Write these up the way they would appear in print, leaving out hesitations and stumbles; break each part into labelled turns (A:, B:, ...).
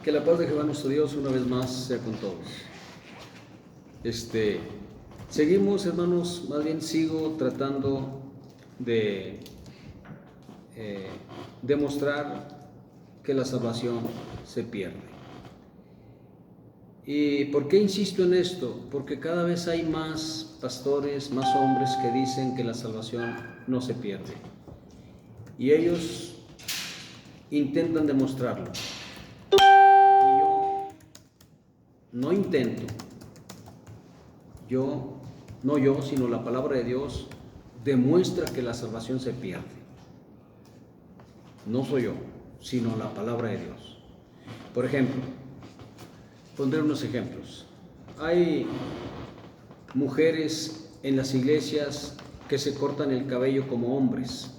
A: Que la paz de Jehová nuestro Dios una vez más sea con todos. Seguimos, hermanos, más bien sigo tratando de demostrar que la salvación se pierde. ¿Y por qué insisto en esto? Porque cada vez hay más pastores, más hombres que dicen que la salvación no se pierde. Y ellos intentan demostrarlo. Y yo no intento. Sino la palabra de Dios demuestra que la salvación se pierde. No soy yo, sino la palabra de Dios. Por ejemplo, pondré unos ejemplos. Hay mujeres en las iglesias que se cortan el cabello como hombres.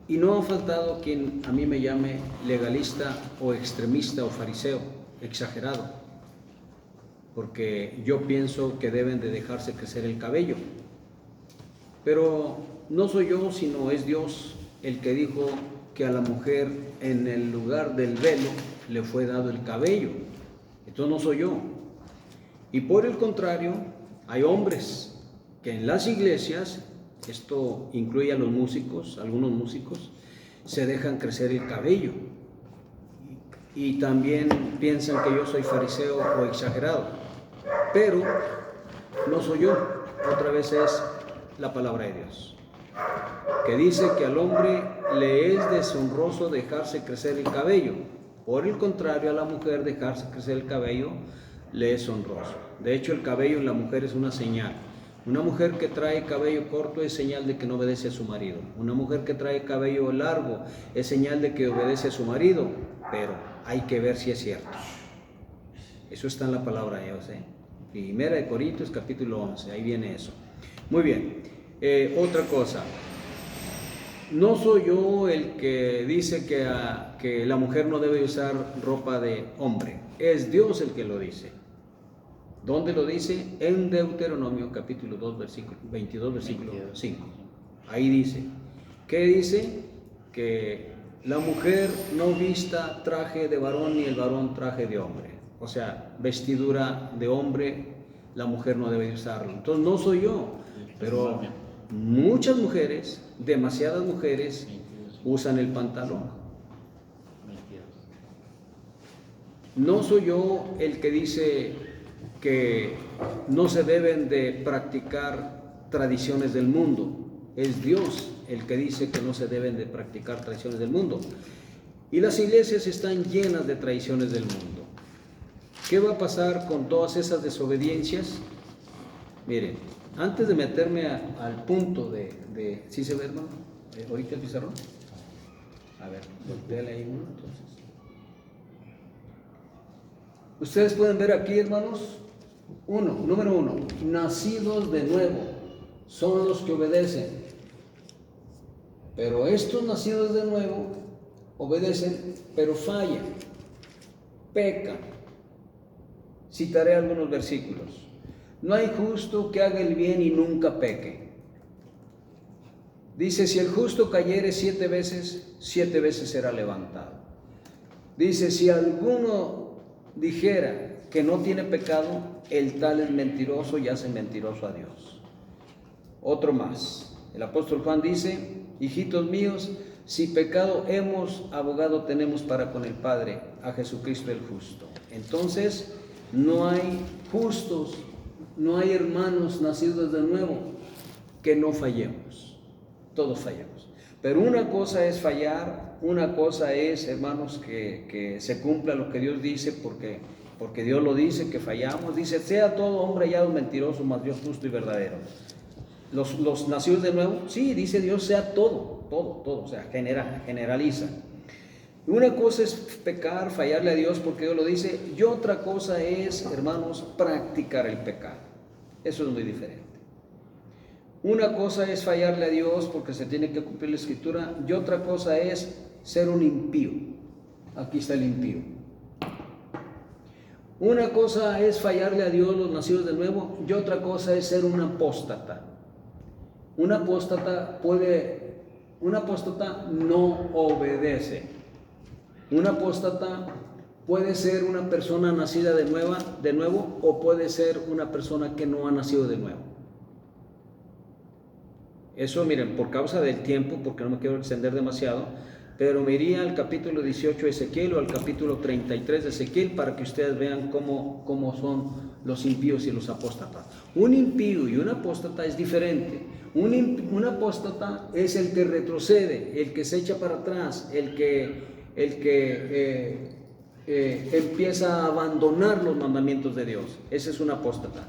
A: Y no ha faltado quien a mí me llame legalista o extremista o fariseo, exagerado, porque yo pienso que deben de dejarse crecer el cabello. Pero no soy yo, sino es Dios el que dijo que a la mujer en el lugar del velo le fue dado el cabello. Entonces no soy yo. Y por el contrario, hay hombres que en las iglesias, esto incluye a los músicos, algunos músicos, se dejan crecer el cabello. Y también piensan que yo soy fariseo o exagerado. Pero no soy yo, otra vez es la palabra de Dios, que dice que al hombre le es deshonroso dejarse crecer el cabello. Por el contrario, a la mujer dejarse crecer el cabello le es honroso. De hecho, el cabello en la mujer es una señal. Una mujer que trae cabello corto es señal de que no obedece a su marido. Una mujer que trae cabello largo es señal de que obedece a su marido, pero hay que ver si es cierto. Eso está en la palabra de Dios, Primera de Corintios capítulo 11, ahí viene eso. Muy bien, otra cosa. No soy yo el que dice que la mujer no debe usar ropa de hombre. Es Dios el que lo dice. ¿Dónde lo dice? En Deuteronomio capítulo 2, versículo 22, versículo 5. Ahí dice. ¿Qué dice? Que la mujer no vista traje de varón ni el varón traje de hombre. O sea, vestidura de hombre, la mujer no debe usarlo. Entonces no soy yo, pero muchas mujeres, demasiadas mujeres, usan el pantalón. No soy yo el que dice que no se deben de practicar tradiciones del mundo. Es Dios el que dice que no se deben de practicar tradiciones del mundo. Y las iglesias están llenas de tradiciones del mundo. ¿Qué va a pasar con todas esas desobediencias? Miren, antes de meterme al punto de ¿sí se ve, hermano? ¿Ahorita el pizarrón? A ver, volteale ahí uno, entonces. Ustedes pueden ver aquí, hermanos, número uno, nacidos de nuevo son los que obedecen. Pero estos nacidos de nuevo obedecen, pero fallan, pecan. Citaré algunos versículos. No hay justo que haga el bien y nunca peque. Dice, si el justo cayere 7 veces, 7 veces será levantado. Dice, si alguno dijera que no tiene pecado, el tal es mentiroso y hace mentiroso a Dios. Otro más. El apóstol Juan dice, hijitos míos, si pecado hemos, abogado tenemos para con el Padre, a Jesucristo el justo. Entonces, no hay justos, no hay hermanos nacidos de nuevo que no fallemos. Todos fallamos. Pero una cosa es fallar, una cosa es, hermanos, que se cumpla lo que Dios dice, porque Dios lo dice, que fallamos. Dice, sea todo hombre hallado mentiroso, mas Dios justo y verdadero. Los nacidos de nuevo, sí, dice Dios, sea todo, o sea, generaliza. Una cosa es pecar, fallarle a Dios porque Dios lo dice, y otra cosa es, hermanos, practicar el pecado. Eso es muy diferente. Una cosa es fallarle a Dios porque se tiene que cumplir la Escritura, y otra cosa es ser un impío. Aquí está el impío. Una cosa es fallarle a Dios, los nacidos de nuevo, y otra cosa es ser un apóstata. Un apóstata no obedece. Un apóstata puede ser una persona nacida de nuevo, o puede ser una persona que no ha nacido de nuevo. Eso, miren, por causa del tiempo, porque no me quiero extender demasiado, pero me iría al capítulo 18 de Ezequiel o al capítulo 33 de Ezequiel para que ustedes vean cómo son los impíos y los apóstatas. Un impío y un apóstata es diferente. Un apóstata es el que retrocede, el que se echa para atrás, el que empieza a abandonar los mandamientos de Dios. Ese es un apóstata.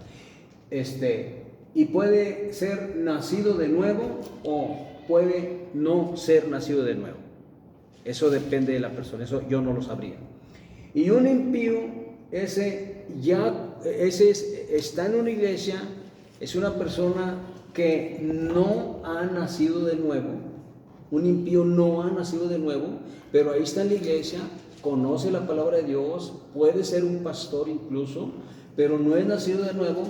A: Y puede ser nacido de nuevo o puede no ser nacido de nuevo. Eso depende de la persona, eso yo no lo sabría. Y un impío, ese está en una iglesia, es una persona que no ha nacido de nuevo. Un impío no ha nacido de nuevo, pero ahí está en la iglesia, conoce la palabra de Dios, puede ser un pastor incluso, pero no es nacido de nuevo.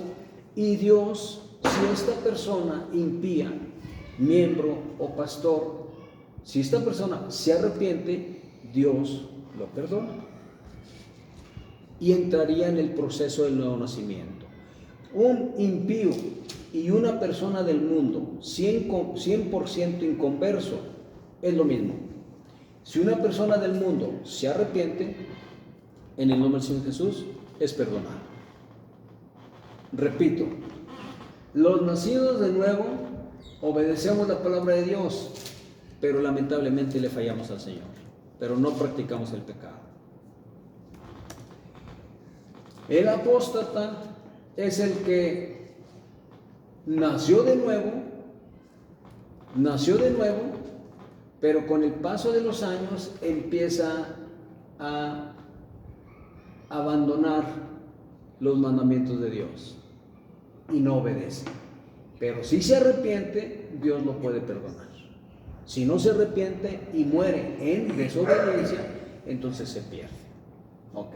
A: Y Dios, si esta persona impía, miembro o pastor, si esta persona se arrepiente, Dios lo perdona y entraría en el proceso del nuevo nacimiento. Un impío y una persona del mundo 100% inconverso es lo mismo. Si una persona del mundo se arrepiente, en el nombre del Señor Jesús es perdonado. Repito, los nacidos de nuevo obedecemos la palabra de Dios, pero lamentablemente le fallamos al Señor, pero no practicamos el pecado. El apóstata es el que nació de nuevo, pero con el paso de los años empieza a abandonar los mandamientos de Dios y no obedece. Pero si se arrepiente, Dios lo puede perdonar. Si no se arrepiente y muere en desobediencia, entonces se pierde. Ok.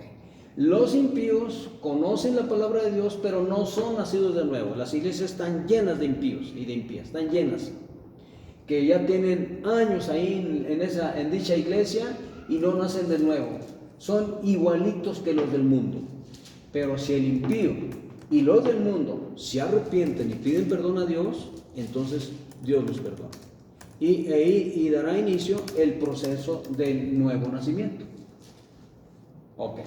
A: Los impíos conocen la palabra de Dios, pero no son nacidos de nuevo. Las iglesias están llenas de impíos y de impías, están llenas, que ya tienen años ahí en dicha iglesia y no nacen de nuevo. Son igualitos que los del mundo. Pero si el impío y los del mundo se arrepienten y piden perdón a Dios, entonces Dios los perdona. Y dará inicio el proceso del nuevo nacimiento. Ok.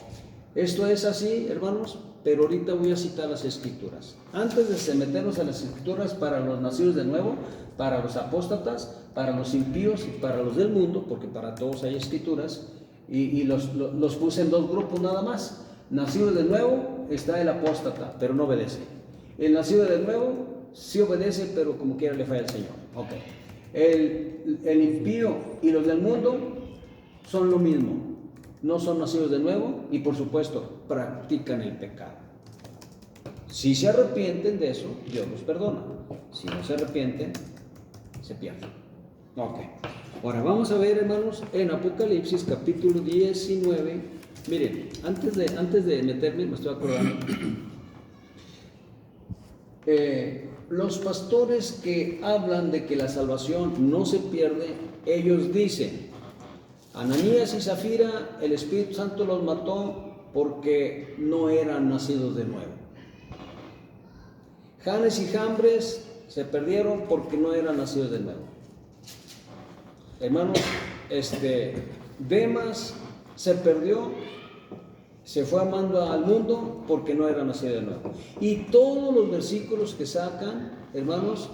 A: Esto es así, hermanos, pero ahorita voy a citar las escrituras. Antes de meternos a las escrituras para los nacidos de nuevo, para los apóstatas, para los impíos y para los del mundo, porque para todos hay escrituras, y los puse en dos grupos nada más. Nacido de nuevo está el apóstata, pero no obedece. El nacido de nuevo sí obedece, pero como quiera le falla al Señor. Ok. El impío y los del mundo son lo mismo. No son nacidos de nuevo y por supuesto practican el pecado. Si se arrepienten de eso, Dios los perdona. Si no se arrepienten, se pierden. Ok. Ahora vamos a ver, hermanos, en Apocalipsis capítulo 19. Miren, antes de meterme, me estoy acordando. Los pastores que hablan de que la salvación no se pierde, ellos dicen: Ananías y Zafira, el Espíritu Santo los mató porque no eran nacidos de nuevo. Janes y Jambres se perdieron porque no eran nacidos de nuevo. Hermanos, Demas se perdió, se fue amando al mundo porque no era nacido de nuevo. Y todos los versículos que sacan, hermanos,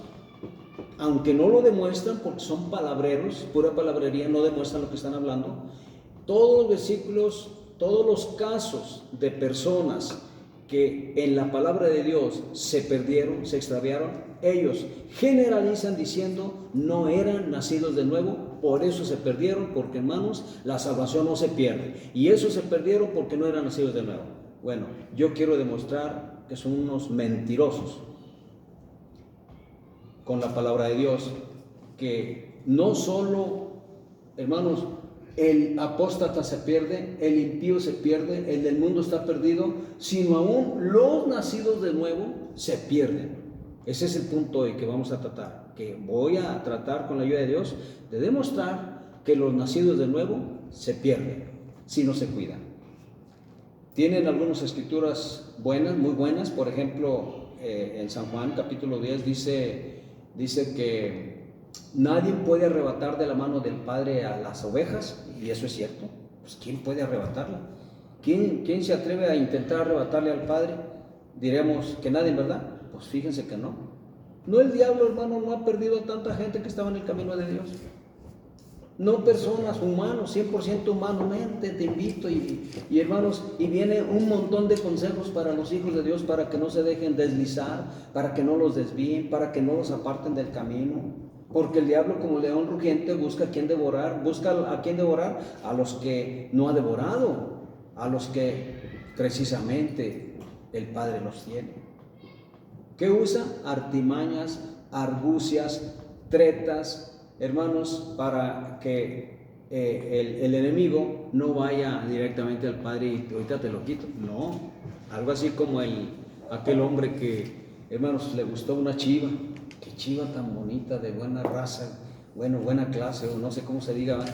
A: aunque no lo demuestran porque son palabreros, pura palabrería, no demuestran lo que están hablando, todos los versículos, todos los casos de personas que en la palabra de Dios se perdieron, se extraviaron, ellos generalizan diciendo no eran nacidos de nuevo, por eso se perdieron, porque hermanos, la salvación no se pierde, y eso se perdieron porque no eran nacidos de nuevo. Bueno, yo quiero demostrar que son unos mentirosos con la palabra de Dios, que no solo, hermanos, el apóstata se pierde, el impío se pierde, el del mundo está perdido, sino aún los nacidos de nuevo se pierden. Ese es el punto hoy que vamos a tratar, que voy a tratar con la ayuda de Dios, de demostrar que los nacidos de nuevo se pierden. si no se cuidan. Tienen algunas escrituras buenas, muy buenas. Por ejemplo, en San Juan capítulo 10 dice que nadie puede arrebatar de la mano del Padre a las ovejas, y eso es cierto. Pues ¿quién puede arrebatarla? ¿Quién se atreve a intentar arrebatarle al Padre? Diremos que nadie, ¿verdad? Pues fíjense que no. No, el diablo, hermano, no ha perdido a tanta gente que estaba en el camino de Dios. No personas, humanos, 100% humanamente, te invito y hermanos, y viene un montón de consejos para los hijos de Dios, para que no se dejen deslizar, para que no los desvíen, para que no los aparten del camino, porque el diablo, como león rugiente, busca a quién devorar. A los que no ha devorado, a los que precisamente el Padre los tiene. ¿Qué usa? Artimañas, argucias, tretas, hermanos, para que el enemigo no vaya directamente al Padre y ahorita te lo quito. No, algo así como aquel hombre que, hermanos, le gustó una chiva. Qué chiva tan bonita, de buena raza, buena clase, o no sé cómo se diga.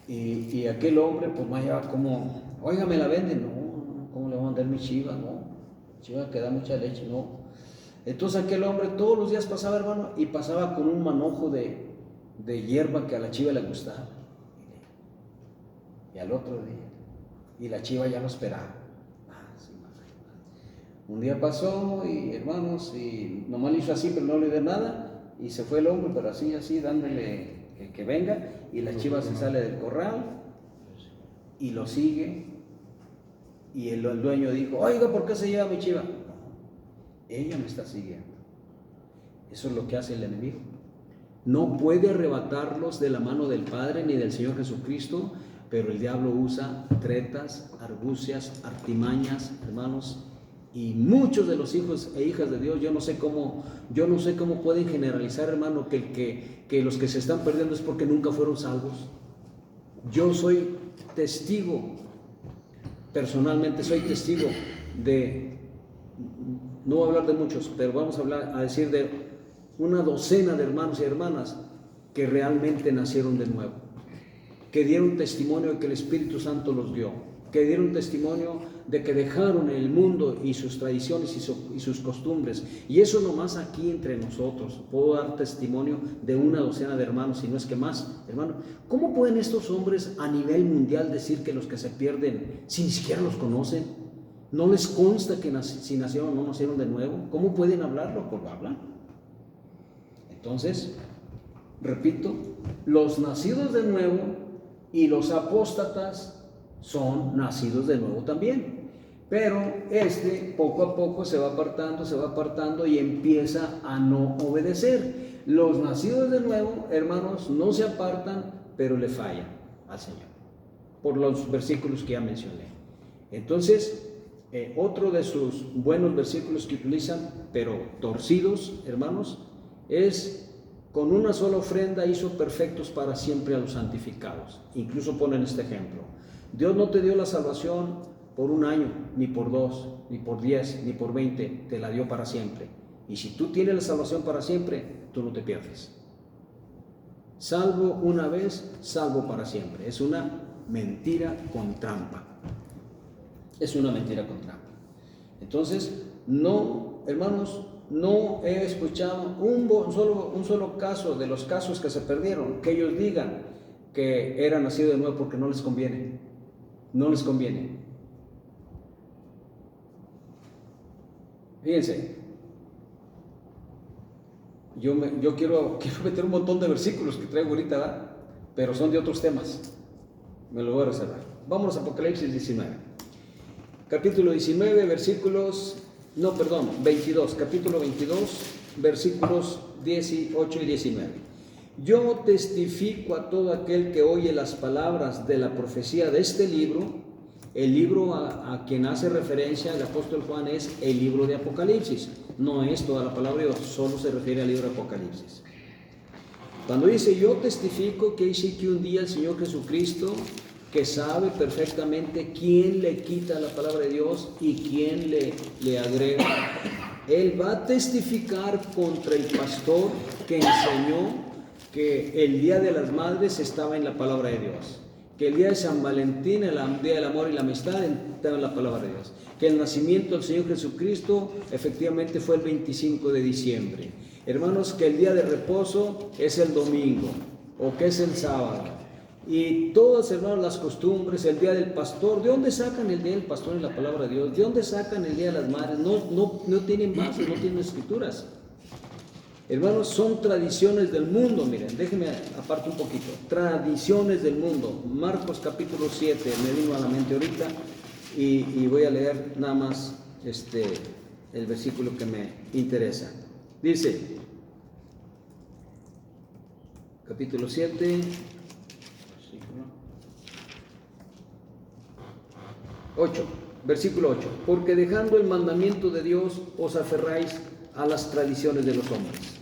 A: Y aquel hombre, pues vaya como, oiga, ¿me la venden? No, ¿cómo le van a vender mi chiva? No, chiva que da mucha leche, no. Entonces aquel hombre todos los días pasaba, hermano, y pasaba con un manojo de hierba que a la chiva le gustaba. Y al otro día, y la chiva ya lo esperaba. Un día pasó, y hermanos, y nomás le hizo así, pero no le dio nada, y se fue el hombre, pero así, dándole que venga, y la chiva se sale del corral, y lo sigue, y el dueño dijo, oiga, ¿por qué se lleva mi chiva? Ella me está siguiendo. Eso es lo que hace el enemigo. No puede arrebatarlos de la mano del Padre ni del Señor Jesucristo, pero el diablo usa tretas, argucias, artimañas, hermanos, y muchos de los hijos e hijas de Dios, yo no sé cómo pueden generalizar, hermano, que los que se están perdiendo es porque nunca fueron salvos. Yo soy testigo, personalmente soy testigo de, no voy a hablar de muchos, pero vamos a decir de una docena de hermanos y hermanas que realmente nacieron de nuevo, que dieron testimonio de que el Espíritu Santo los guió, que dieron testimonio de que dejaron el mundo y sus tradiciones y sus costumbres. Y eso nomás aquí entre nosotros. Puedo dar testimonio de una docena de hermanos, si no es que más, hermano. ¿Cómo pueden estos hombres a nivel mundial decir que los que se pierden, si ni siquiera los conocen, no les consta que si nacieron o no nacieron de nuevo? ¿Cómo pueden hablarlo? Pues lo hablan. Entonces, repito, los nacidos de nuevo y los apóstatas son nacidos de nuevo también, pero poco a poco se va apartando y empieza a no obedecer. Los nacidos de nuevo, hermanos, no se apartan, pero le fallan al Señor, por los versículos que ya mencioné. Entonces, otro de sus buenos versículos que utilizan, pero torcidos, hermanos, es: con una sola ofrenda hizo perfectos para siempre a los santificados. Incluso ponen este ejemplo: Dios no te dio la salvación por un año, ni por 2, ni por 10, ni por 20, te la dio para siempre. Y si tú tienes la salvación para siempre, tú no te pierdes. Salvo una vez, salvo para siempre. Es una mentira con trampa. Es una mentira con trampa. Entonces, no, hermanos, no he escuchado un solo caso de los casos que se perdieron, que ellos digan que eran nacidos de nuevo, porque no les conviene. No les conviene. Fíjense, yo quiero meter un montón de versículos que traigo ahorita, ¿verdad? Pero son de otros temas. Me lo voy a reservar. Vamos a Apocalipsis 19. Capítulo 19, 22, capítulo 22, versículos 18 y 19. Yo testifico a todo aquel que oye las palabras de la profecía de este libro. El libro a quien hace referencia el apóstol Juan es el libro de Apocalipsis. No es toda la palabra de Dios, solo se refiere al libro de Apocalipsis. Cuando dice yo testifico, que dice que un día el Señor Jesucristo, que sabe perfectamente quién le quita la palabra de Dios y quién le agrega, Él va a testificar contra el pastor que enseñó que el Día de las Madres estaba en la palabra de Dios. que el día de San Valentín, el día del amor y la amistad, está en la palabra de Dios. Que el nacimiento del Señor Jesucristo efectivamente fue el 25 de diciembre. Hermanos, que el día de reposo es el domingo o que es el sábado. Y todas, hermanos, las costumbres, el día del pastor. ¿De dónde sacan el día del pastor en la palabra de Dios? ¿De dónde sacan el día de las madres? No tienen bases, no tienen escrituras. Hermanos, son tradiciones del mundo. Miren, déjenme aparte un poquito. Tradiciones del mundo. Marcos capítulo 7, me vino a la mente ahorita y voy a leer nada más el versículo que me interesa. Dice, capítulo 7, 8, versículo 8. Porque dejando el mandamiento de Dios os aferráis a las tradiciones de los hombres.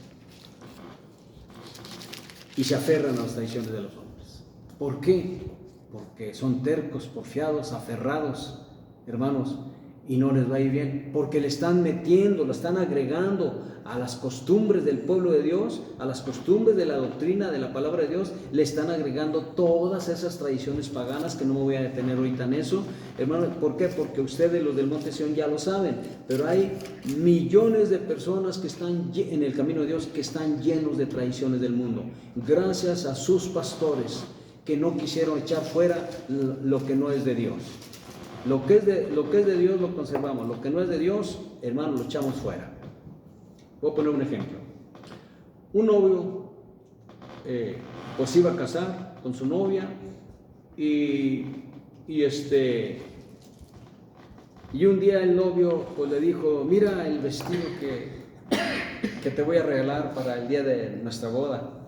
A: Y se aferran a las tradiciones de los hombres. ¿Por qué? Porque son tercos, porfiados, aferrados, hermanos, y no les va a ir bien. Porque le están metiendo, le están agregando a las costumbres del pueblo de Dios, a las costumbres de la doctrina de la palabra de Dios, le están agregando todas esas tradiciones paganas, que no me voy a detener ahorita en eso, hermanos. ¿Por qué? Porque ustedes, los del Monte Sión, ya lo saben, pero hay millones de personas que están en el camino de Dios, que están llenos de tradiciones del mundo, gracias a sus pastores que no quisieron echar fuera lo que no es de Dios. Lo que es de Dios lo conservamos, lo que no es de Dios, hermano, lo echamos fuera. Voy a poner un ejemplo. Un novio pues iba a casar con su novia y un día el novio pues le dijo: mira el vestido que te voy a regalar para el día de nuestra boda.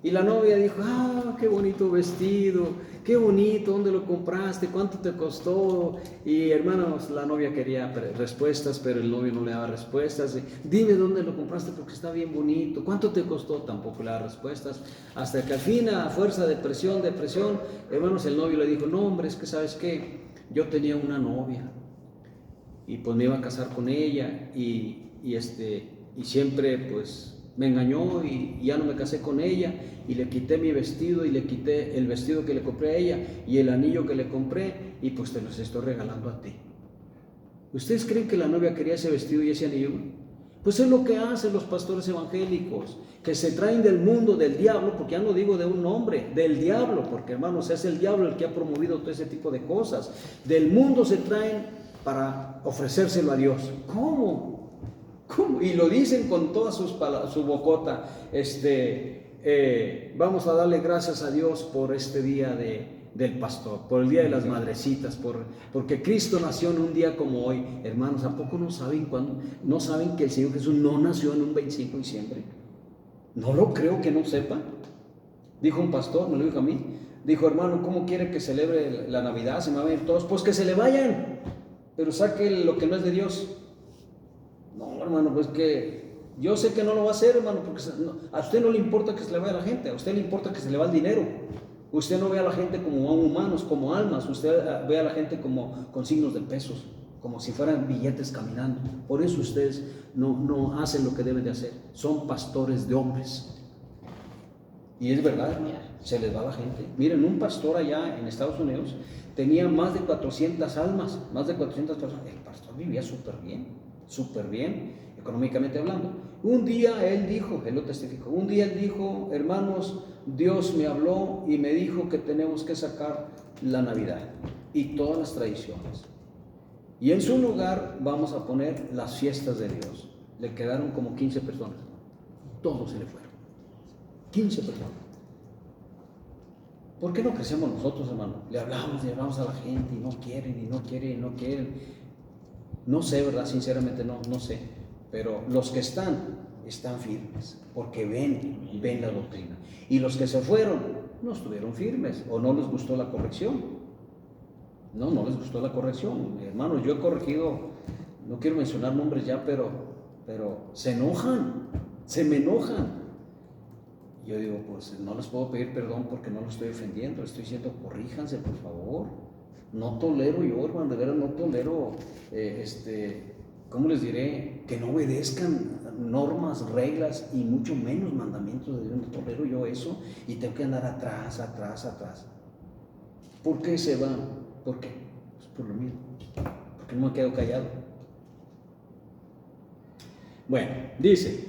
A: Y la novia dijo: ah, qué bonito vestido, qué bonito, ¿dónde lo compraste? ¿Cuánto te costó? Y hermanos, la novia quería respuestas, pero el novio no le daba respuestas. Dime dónde lo compraste porque está bien bonito. ¿Cuánto te costó? Tampoco le daba respuestas. Hasta que al fin, a fuerza de presión, hermanos, el novio le dijo: no, hombre, es que ¿sabes qué? Yo tenía una novia y pues me iba a casar con ella y siempre pues me engañó y ya no me casé con ella, y le quité mi vestido y le quité el vestido que le compré a ella y el anillo que le compré, y pues te los estoy regalando a ti. ¿Ustedes creen que la novia quería ese vestido y ese anillo? Pues es lo que hacen los pastores evangélicos, que se traen del mundo, del diablo, porque ya no digo de un hombre, del diablo, porque hermanos, es el diablo el que ha promovido todo ese tipo de cosas. Del mundo se traen para ofrecérselo a Dios. ¿Cómo? Y lo dicen con toda su bocota. Vamos a darle gracias a Dios por este día del pastor, por el día de las madrecitas, porque Cristo nació en un día como hoy. Hermanos, ¿a poco no saben no saben que el Señor Jesús no nació en un 25 de diciembre? No lo creo que no sepan. Dijo un pastor, me lo dijo a mí, dijo: hermano, ¿cómo quiere que celebre la Navidad? Se me van a ir todos. Pues que se le vayan, pero saque lo que no es de Dios. No, hermano, pues que yo sé que no lo va a hacer, hermano, porque a usted no le importa que se le vaya a la gente, a usted le importa que se le va el dinero. Usted no ve a la gente como humanos, como almas, usted ve a la gente como con signos de pesos, como si fueran billetes caminando. Por eso ustedes no hacen lo que deben de hacer, son pastores de hombres. Y es verdad, hermano, se les va a la gente. Miren, un pastor allá en Estados Unidos tenía más de 400 almas, más de 400 personas. El pastor vivía súper bien, económicamente hablando. Un día él dijo, él lo testificó, un día él dijo: hermanos, Dios me habló y me dijo que tenemos que sacar la Navidad y todas las tradiciones, y en su lugar vamos a poner las fiestas de Dios. Le quedaron como 15 personas, todos se le fueron, 15 personas. ¿Por qué no crecemos nosotros, hermano? Le hablamos a la gente y no quieren. No sé, ¿verdad? Sinceramente no sé, pero los que están firmes, porque ven la doctrina. Y los que se fueron no estuvieron firmes, o no les gustó la corrección. No les gustó la corrección. Hermanos, yo he corregido, no quiero mencionar nombres ya, pero se me enojan. Yo digo, pues no les puedo pedir perdón porque no los estoy ofendiendo, estoy diciendo: corríjanse, por favor. No tolero yo, hermano, de veras no tolero, ¿cómo les diré? Que no obedezcan normas, reglas y mucho menos mandamientos de Dios. No tolero yo eso y tengo que andar atrás. ¿Por qué se va? ¿Por qué? Pues por lo mismo, porque no me quedo callado. Bueno, dice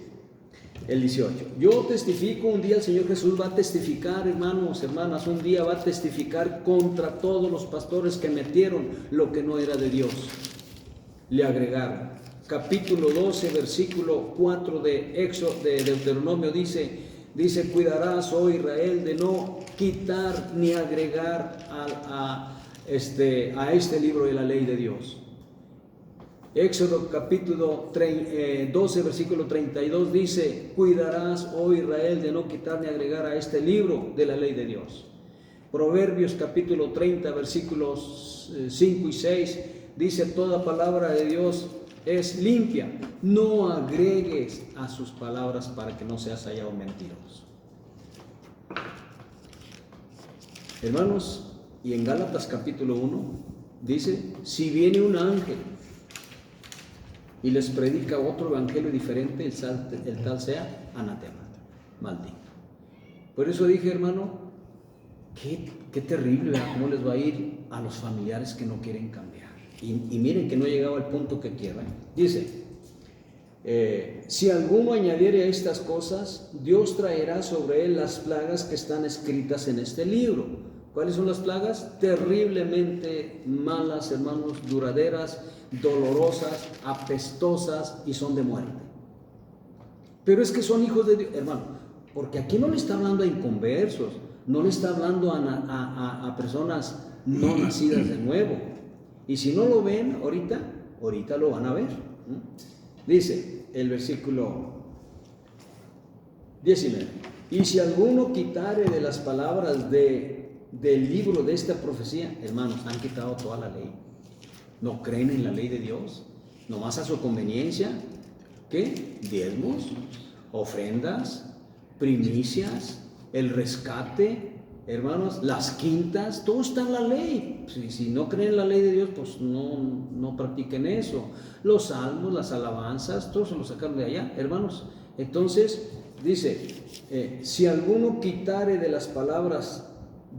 A: el 18, yo testifico, un día el Señor Jesús va a testificar, hermanos, hermanas, un día va a testificar contra todos los pastores que metieron lo que no era de Dios. Le agregaron. Capítulo 12, versículo 4 de Deuteronomio dice, cuidarás, oh Israel, de no quitar ni agregar a este libro de la ley de Dios. Éxodo capítulo 12, versículo 32 dice, cuidarás, oh Israel, de no quitar ni agregar a este libro de la ley de Dios. Proverbios capítulo 30, versículos 5 y 6 dice, toda palabra de Dios es limpia, no agregues a sus palabras para que no seas hallado mentiroso. Hermanos, y en Gálatas capítulo 1 dice, si viene un ángel y les predica otro evangelio diferente, el tal sea anatema, maldito. Por eso dije, hermano, qué terrible, ¿verdad? ¿Cómo les va a ir a los familiares que no quieren cambiar? Y miren que no he llegado al punto que quieren. Dice, si alguno añadiere a estas cosas, Dios traerá sobre él las plagas que están escritas en este libro. ¿Cuáles son las plagas? Terriblemente malas, hermanos, duraderas, dolorosas, apestosas y son de muerte. Pero es que son hijos de Dios, hermano, porque aquí no le está hablando a inconversos, no le está hablando a personas no nacidas de nuevo. Y si no lo ven ahorita lo van a ver. Dice el versículo 19, y si alguno quitare de las palabras del libro de esta profecía, hermanos, han quitado toda la ley. No creen en la ley de Dios, nomás a su conveniencia. ¿Qué? Diezmos, ofrendas, primicias, el rescate, hermanos, las quintas, todo está en la ley. Si no creen en la ley de Dios, pues no practiquen eso. Los salmos, las alabanzas, todo se lo sacaron de allá, hermanos. Entonces, dice, si alguno quitare de las palabras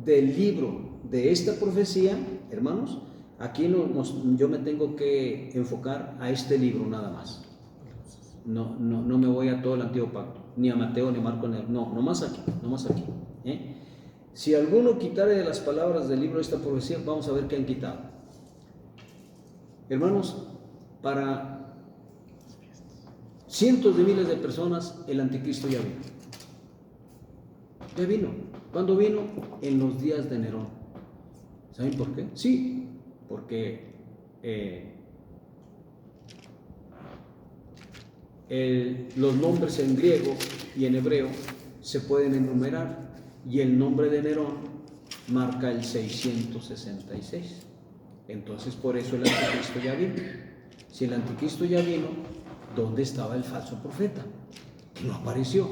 A: del libro de esta profecía, hermanos, aquí yo me tengo que enfocar a este libro nada más. No me voy a todo el Antiguo Pacto, ni a Mateo, ni a Marco, nomás aquí. Si alguno quitare de las palabras del libro de esta profecía, vamos a ver qué han quitado. Hermanos, para cientos de miles de personas el anticristo ya vino. Ya vino. ¿Cuándo vino? En los días de Nerón. ¿Saben por qué? Sí, porque los nombres en griego y en hebreo se pueden enumerar, y el nombre de Nerón marca el 666. Entonces, por eso el anticristo ya vino. Si el anticristo ya vino, ¿dónde estaba el falso profeta? Que no apareció.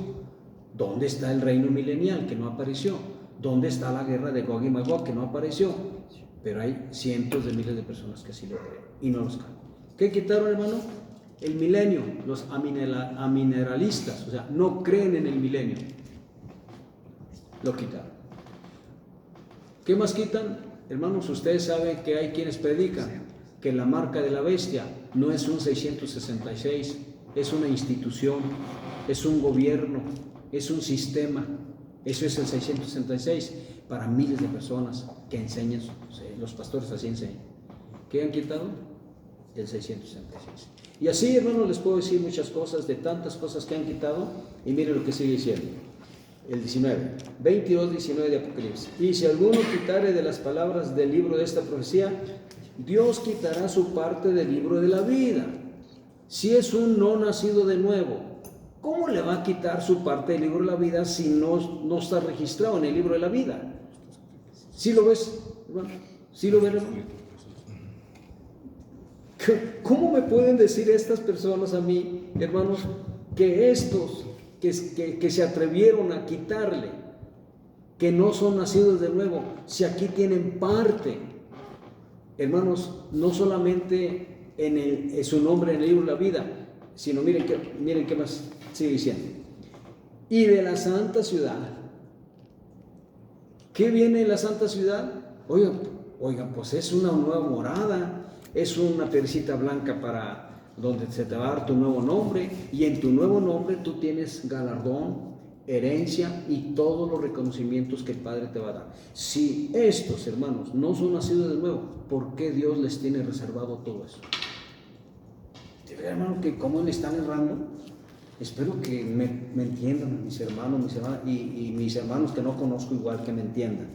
A: ¿Dónde está el reino milenial? Que no apareció. ¿Dónde está la guerra de Gog y Magog? Que no apareció. Pero hay cientos de miles de personas que sí lo creen y no los creen. ¿Qué quitaron, hermano? El milenio, los amineralistas, o sea, no creen en el milenio. Lo quitaron. ¿Qué más quitan? Hermanos, ustedes saben que hay quienes predican que la marca de la bestia no es un 666, es una institución, es un gobierno, es un sistema. Eso es el 666 para miles de personas que enseñan, los pastores así enseñan. ¿Qué han quitado? El 666. Y así, hermanos, les puedo decir muchas cosas, de tantas cosas que han quitado, y miren lo que sigue diciendo. El 22, 19 de Apocalipsis. Y si alguno quitare de las palabras del libro de esta profecía, Dios quitará su parte del libro de la vida. Si es un no nacido de nuevo, ¿cómo le va a quitar su parte del libro de la vida si no está registrado en el libro de la vida? ¿Sí lo ves, hermano? ¿Sí lo ven, hermano? ¿Cómo me pueden decir estas personas a mí, hermanos, que estos que se atrevieron a quitarle, que no son nacidos de nuevo, si aquí tienen parte, hermanos, no solamente en su nombre en el libro de la vida, sino miren qué más sigue diciendo. Y de la santa ciudad. ¿Qué viene en la santa ciudad? Oigan, pues es una nueva morada, es una piedrecita blanca para donde se te va a dar tu nuevo nombre, y en tu nuevo nombre tú tienes galardón, herencia y todos los reconocimientos que el Padre te va a dar. Si estos hermanos no son nacidos de nuevo, ¿por qué Dios les tiene reservado todo eso? ¿Te ves, hermano, que cómo le están errando? Espero que me entiendan mis hermanos y mis hermanos que no conozco igual, que me entiendan.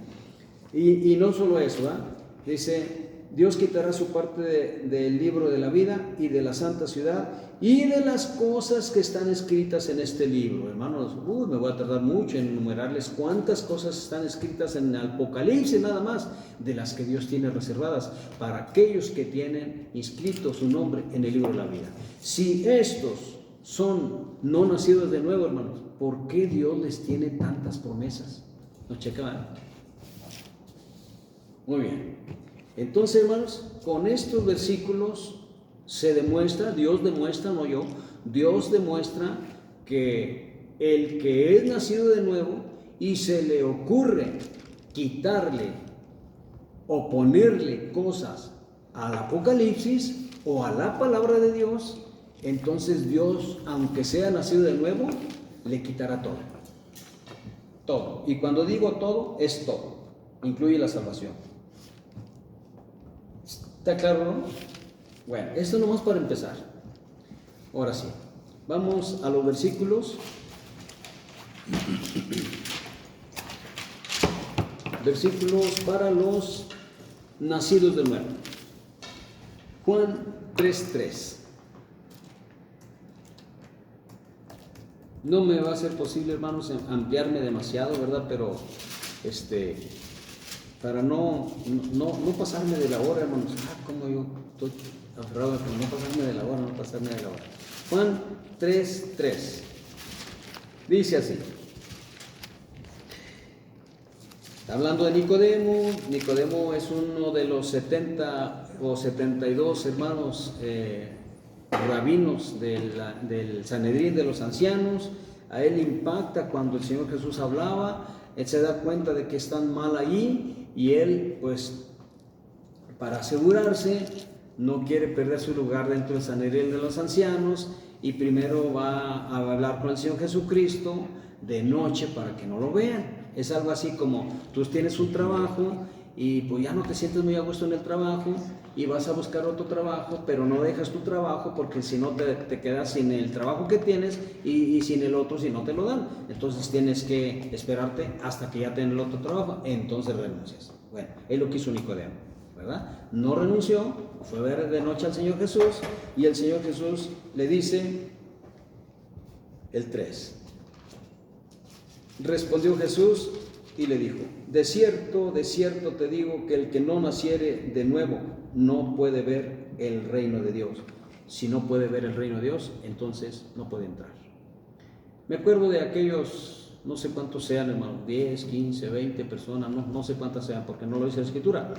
A: Y no solo eso, ¿verdad? Dice, Dios quitará su parte del libro de la vida y de la santa ciudad y de las cosas que están escritas en este libro. Hermanos, me voy a tardar mucho en enumerarles cuántas cosas están escritas en el Apocalipsis nada más, de las que Dios tiene reservadas para aquellos que tienen inscrito su nombre en el libro de la vida. Si estos son no nacidos de nuevo, hermanos, ¿por qué Dios les tiene tantas promesas? ¿No checan? Muy bien. Entonces, hermanos, con estos versículos se demuestra, Dios demuestra, no yo, Dios demuestra que el que es nacido de nuevo y se le ocurre quitarle o ponerle cosas al Apocalipsis o a la palabra de Dios, entonces Dios, aunque sea nacido de nuevo, le quitará todo. Todo. Y cuando digo todo, es todo. Incluye la salvación. ¿Está claro, no? Bueno, esto nomás para empezar. Ahora sí, vamos a los versículos. Versículos para los nacidos de nuevo. Juan 3:3. No me va a ser posible, hermanos, ampliarme demasiado, ¿verdad? Pero para no pasarme de la hora, hermanos. Como yo estoy aferrado a no pasarme de la hora, no pasarme de la hora. Juan 3:3. Dice así. Hablando de Nicodemo. Nicodemo es uno de los 70 o 72 hermanos rabinos del Sanedrín de los ancianos. A él impacta cuando el Señor Jesús hablaba. Él se da cuenta de que están mal ahí y él, pues, para asegurarse, no quiere perder su lugar dentro del Sanedrín de los ancianos y primero va a hablar con el Señor Jesucristo de noche para que no lo vean. Es algo así como tú tienes un trabajo y pues ya no te sientes muy a gusto en el trabajo y vas a buscar otro trabajo, pero no dejas tu trabajo porque si no te quedas sin el trabajo que tienes y sin el otro si no te lo dan. Entonces tienes que esperarte hasta que ya tengas el otro trabajo, entonces renuncias. Bueno, es lo que hizo Nicodemo, ¿verdad? No renunció, fue a ver de noche al Señor Jesús y el Señor Jesús le dice el 3. Respondió Jesús y le dijo: de cierto te digo que el que no naciere de nuevo no puede ver el reino de Dios. Si no puede ver el reino de Dios, entonces no puede entrar. Me acuerdo de aquellos, no sé cuántos sean, hermanos, 10, 15, 20 personas, no sé cuántas sean porque no lo dice la Escritura,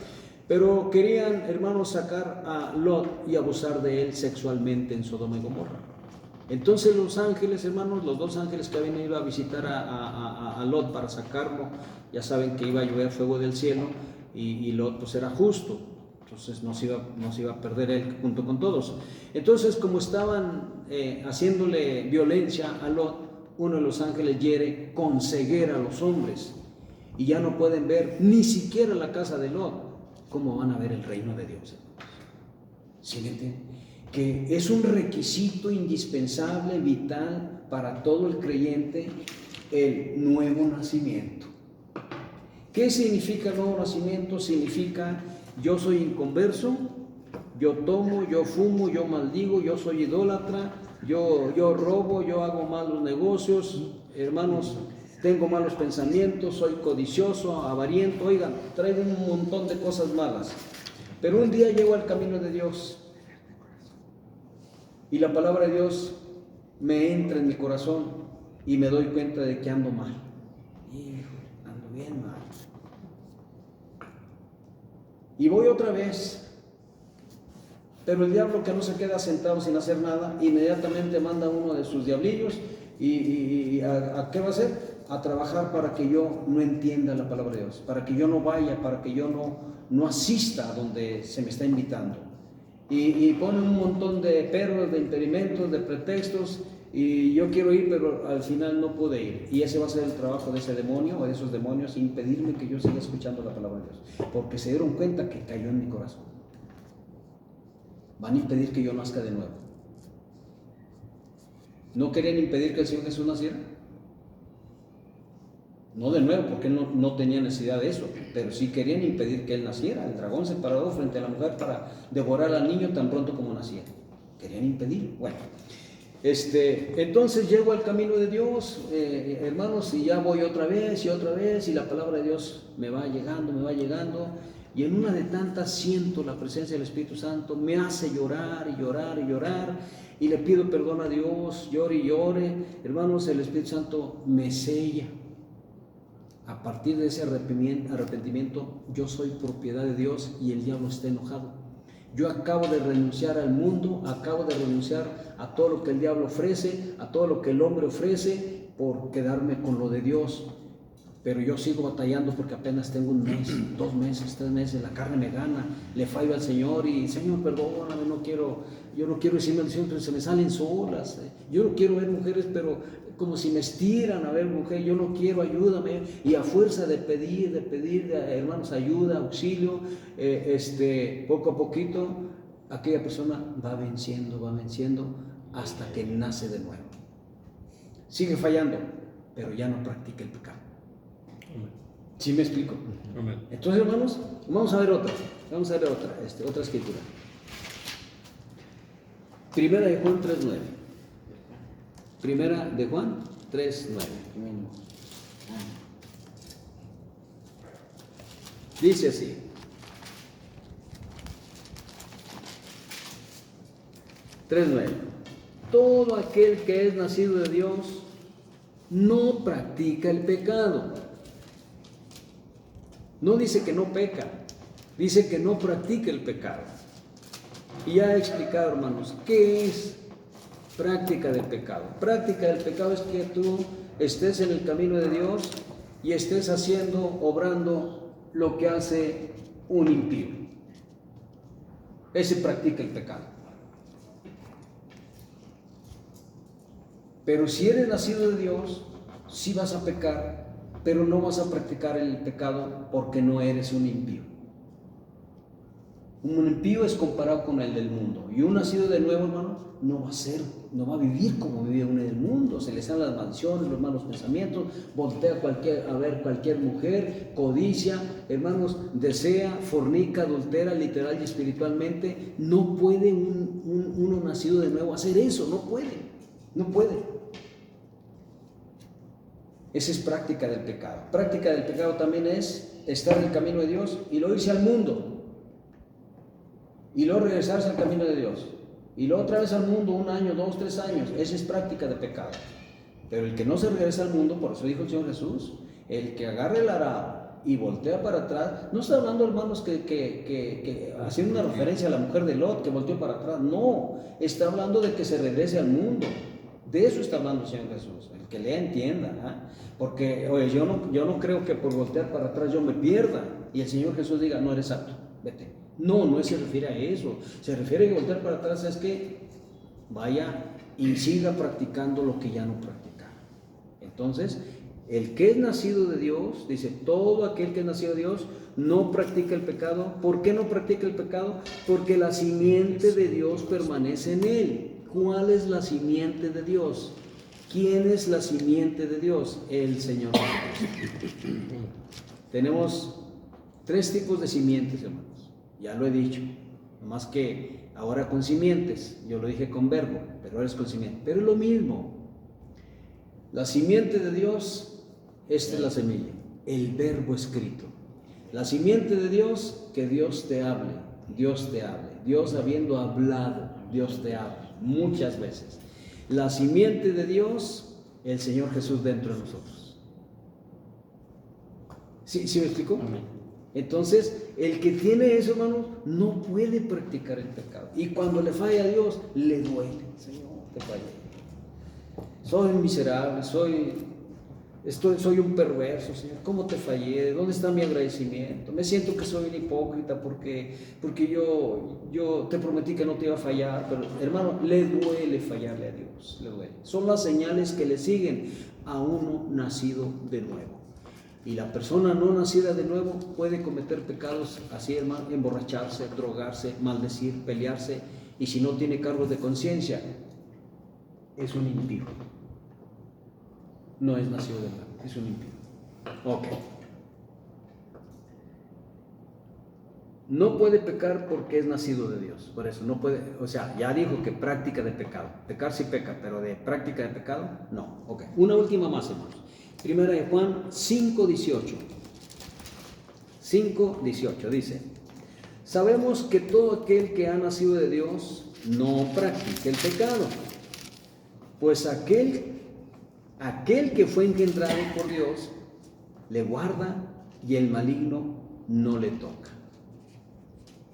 A: pero querían, hermanos, sacar a Lot y abusar de él sexualmente en Sodoma y Gomorra. Entonces los ángeles, hermanos, los dos ángeles que habían ido a visitar a Lot para sacarlo, ya saben que iba a llover fuego del cielo y Lot pues era justo, entonces no se iba a perder él junto con todos. Entonces, como estaban haciéndole violencia a Lot, uno de los ángeles hiere con ceguera a los hombres y ya no pueden ver ni siquiera la casa de Lot. ¿Cómo van a ver el reino de Dios? ¿Sí me entienden? Que es un requisito indispensable, vital para todo el creyente, el nuevo nacimiento. ¿Qué significa el nuevo nacimiento? Significa: yo soy inconverso, yo tomo, yo fumo, yo maldigo, yo soy idólatra, yo robo, yo hago malos negocios, hermanos, tengo malos pensamientos, soy codicioso, avariento, oigan, traigo un montón de cosas malas. Pero un día llego al camino de Dios y la palabra de Dios me entra en mi corazón y me doy cuenta de que ando mal. Híjole, ando bien mal. Y voy otra vez, pero el diablo, que no se queda sentado sin hacer nada, inmediatamente manda uno de sus diablillos y ¿a qué va a hacer? a trabajar para que yo no entienda la palabra de Dios, para que yo no vaya, para que yo no asista a donde se me está invitando. Y pone un montón de perros, de impedimentos, de pretextos, y yo quiero ir, pero al final no pude ir. Y ese va a ser el trabajo de ese demonio o de esos demonios, impedirme que yo siga escuchando la palabra de Dios, porque se dieron cuenta que cayó en mi corazón. Van a impedir que yo nazca de nuevo. ¿No querían impedir que el Señor Jesús naciera? No de nuevo, porque no tenía necesidad de eso, pero sí querían impedir que Él naciera. El dragón se paró frente a la mujer para devorar al niño tan pronto como naciera. Querían impedir. Bueno, entonces llego al camino de Dios, hermanos, y ya voy otra vez, y la palabra de Dios me va llegando, y en una de tantas siento la presencia del Espíritu Santo, me hace llorar y llorar y llorar, y le pido perdón a Dios, llore y llore. Hermanos, el Espíritu Santo me sella. A partir de ese arrepentimiento, yo soy propiedad de Dios y el diablo está enojado. Yo acabo de renunciar al mundo, acabo de renunciar a todo lo que el diablo ofrece, a todo lo que el hombre ofrece, por quedarme con lo de Dios. Pero yo sigo batallando porque apenas tengo 1 mes, 2 meses, 3 meses, la carne me gana, le fallo al Señor y Señor, perdóname, yo no quiero decir maldición, pero se me salen solas. Yo no quiero ver mujeres, pero como si me estiran a ver mujer, yo no quiero, ayúdame. Y a fuerza de pedir, hermanos, ayuda, auxilio, poco a poquito, aquella persona va venciendo hasta que nace de nuevo. Sigue fallando, pero ya no practica el pecado. ¿Sí me explico? Amén. Entonces, hermanos, vamos a ver otra escritura. Primera de Juan 3:9. Primera de Juan 3:9. Dice así: todo aquel que es nacido de Dios no practica el pecado. No dice que no peca, dice que no practica el pecado. Y ya he explicado, hermanos, ¿qué es práctica del pecado? Práctica del pecado es que tú estés en el camino de Dios y estés obrando lo que hace un impío. Ese practica el pecado. Pero si eres nacido de Dios, sí vas a pecar, pero no vas a practicar el pecado porque no eres un impío. Un impío es comparado con el del mundo, y un nacido de nuevo, hermano, no va a vivir como vive uno del mundo. Se le salen las mansiones, los malos pensamientos, voltea a ver cualquier mujer, codicia, hermanos, desea, fornica, adultera, literal y espiritualmente. No puede uno nacido de nuevo hacer eso, no puede. Esa es práctica del pecado. Práctica del pecado también es estar en el camino de Dios y luego irse al mundo. Y luego regresarse al camino de Dios. Y luego otra vez al mundo, 1 año, 2, 3 años. Esa es práctica de pecado. Pero el que no se regresa al mundo, por eso dijo el Señor Jesús, el que agarre el arado y voltea para atrás, no está hablando, hermanos, que haciendo una referencia a la mujer de Lot que volteó para atrás. No, está hablando de que se regrese al mundo. De eso está hablando el Señor Jesús, el que lea entienda, ¿eh? Porque oye, yo no creo que por voltear para atrás yo me pierda y el Señor Jesús diga, no eres apto, vete. No se refiere a eso. Se refiere a que voltear para atrás es que vaya y siga practicando lo que ya no practica. Entonces, el que es nacido de Dios, dice, todo aquel que es nacido de Dios no practica el pecado. ¿Por qué no practica el pecado? Porque la simiente de Dios permanece en él. ¿Cuál es la simiente de Dios? ¿Quién es la simiente de Dios? El Señor Jesús. Tenemos 3 tipos de simientes, hermanos. Ya lo he dicho. Nomás que ahora con simientes. Yo lo dije con verbo, pero ahora es con simiente. Pero es lo mismo. La simiente de Dios, esta es la semilla. El verbo escrito. La simiente de Dios, que Dios te hable. Dios te hable. Dios habiendo hablado, Dios te hable. Muchas veces. La simiente de Dios, el Señor Jesús dentro de nosotros. ¿Sí me explico? Amén. Entonces, el que tiene eso, hermanos, no puede practicar el pecado. Y cuando le falla a Dios, le duele. Señor, te fallé. Soy miserable, soy soy un perverso, Señor, ¿cómo te fallé? ¿Dónde está mi agradecimiento? Me siento que soy un hipócrita porque yo te prometí que no te iba a fallar, pero hermano, le duele fallarle a Dios, le duele. Son las señales que le siguen a uno nacido de nuevo. Y la persona no nacida de nuevo puede cometer pecados así, hermano, emborracharse, drogarse, maldecir, pelearse, y si no tiene cargos de conciencia, es un impío. No es nacido de nuevo, es un impío. Ok. No puede pecar porque es nacido de Dios. Por eso no puede, o sea, ya dijo que práctica de pecado. Pecar sí peca, pero de práctica de pecado, no. Ok. Una última más, hermanos. Primera de Juan 5:18. 5:18 dice: sabemos que todo aquel que ha nacido de Dios no practica el pecado, pues aquel que fue engendrado por Dios le guarda y el maligno no le toca.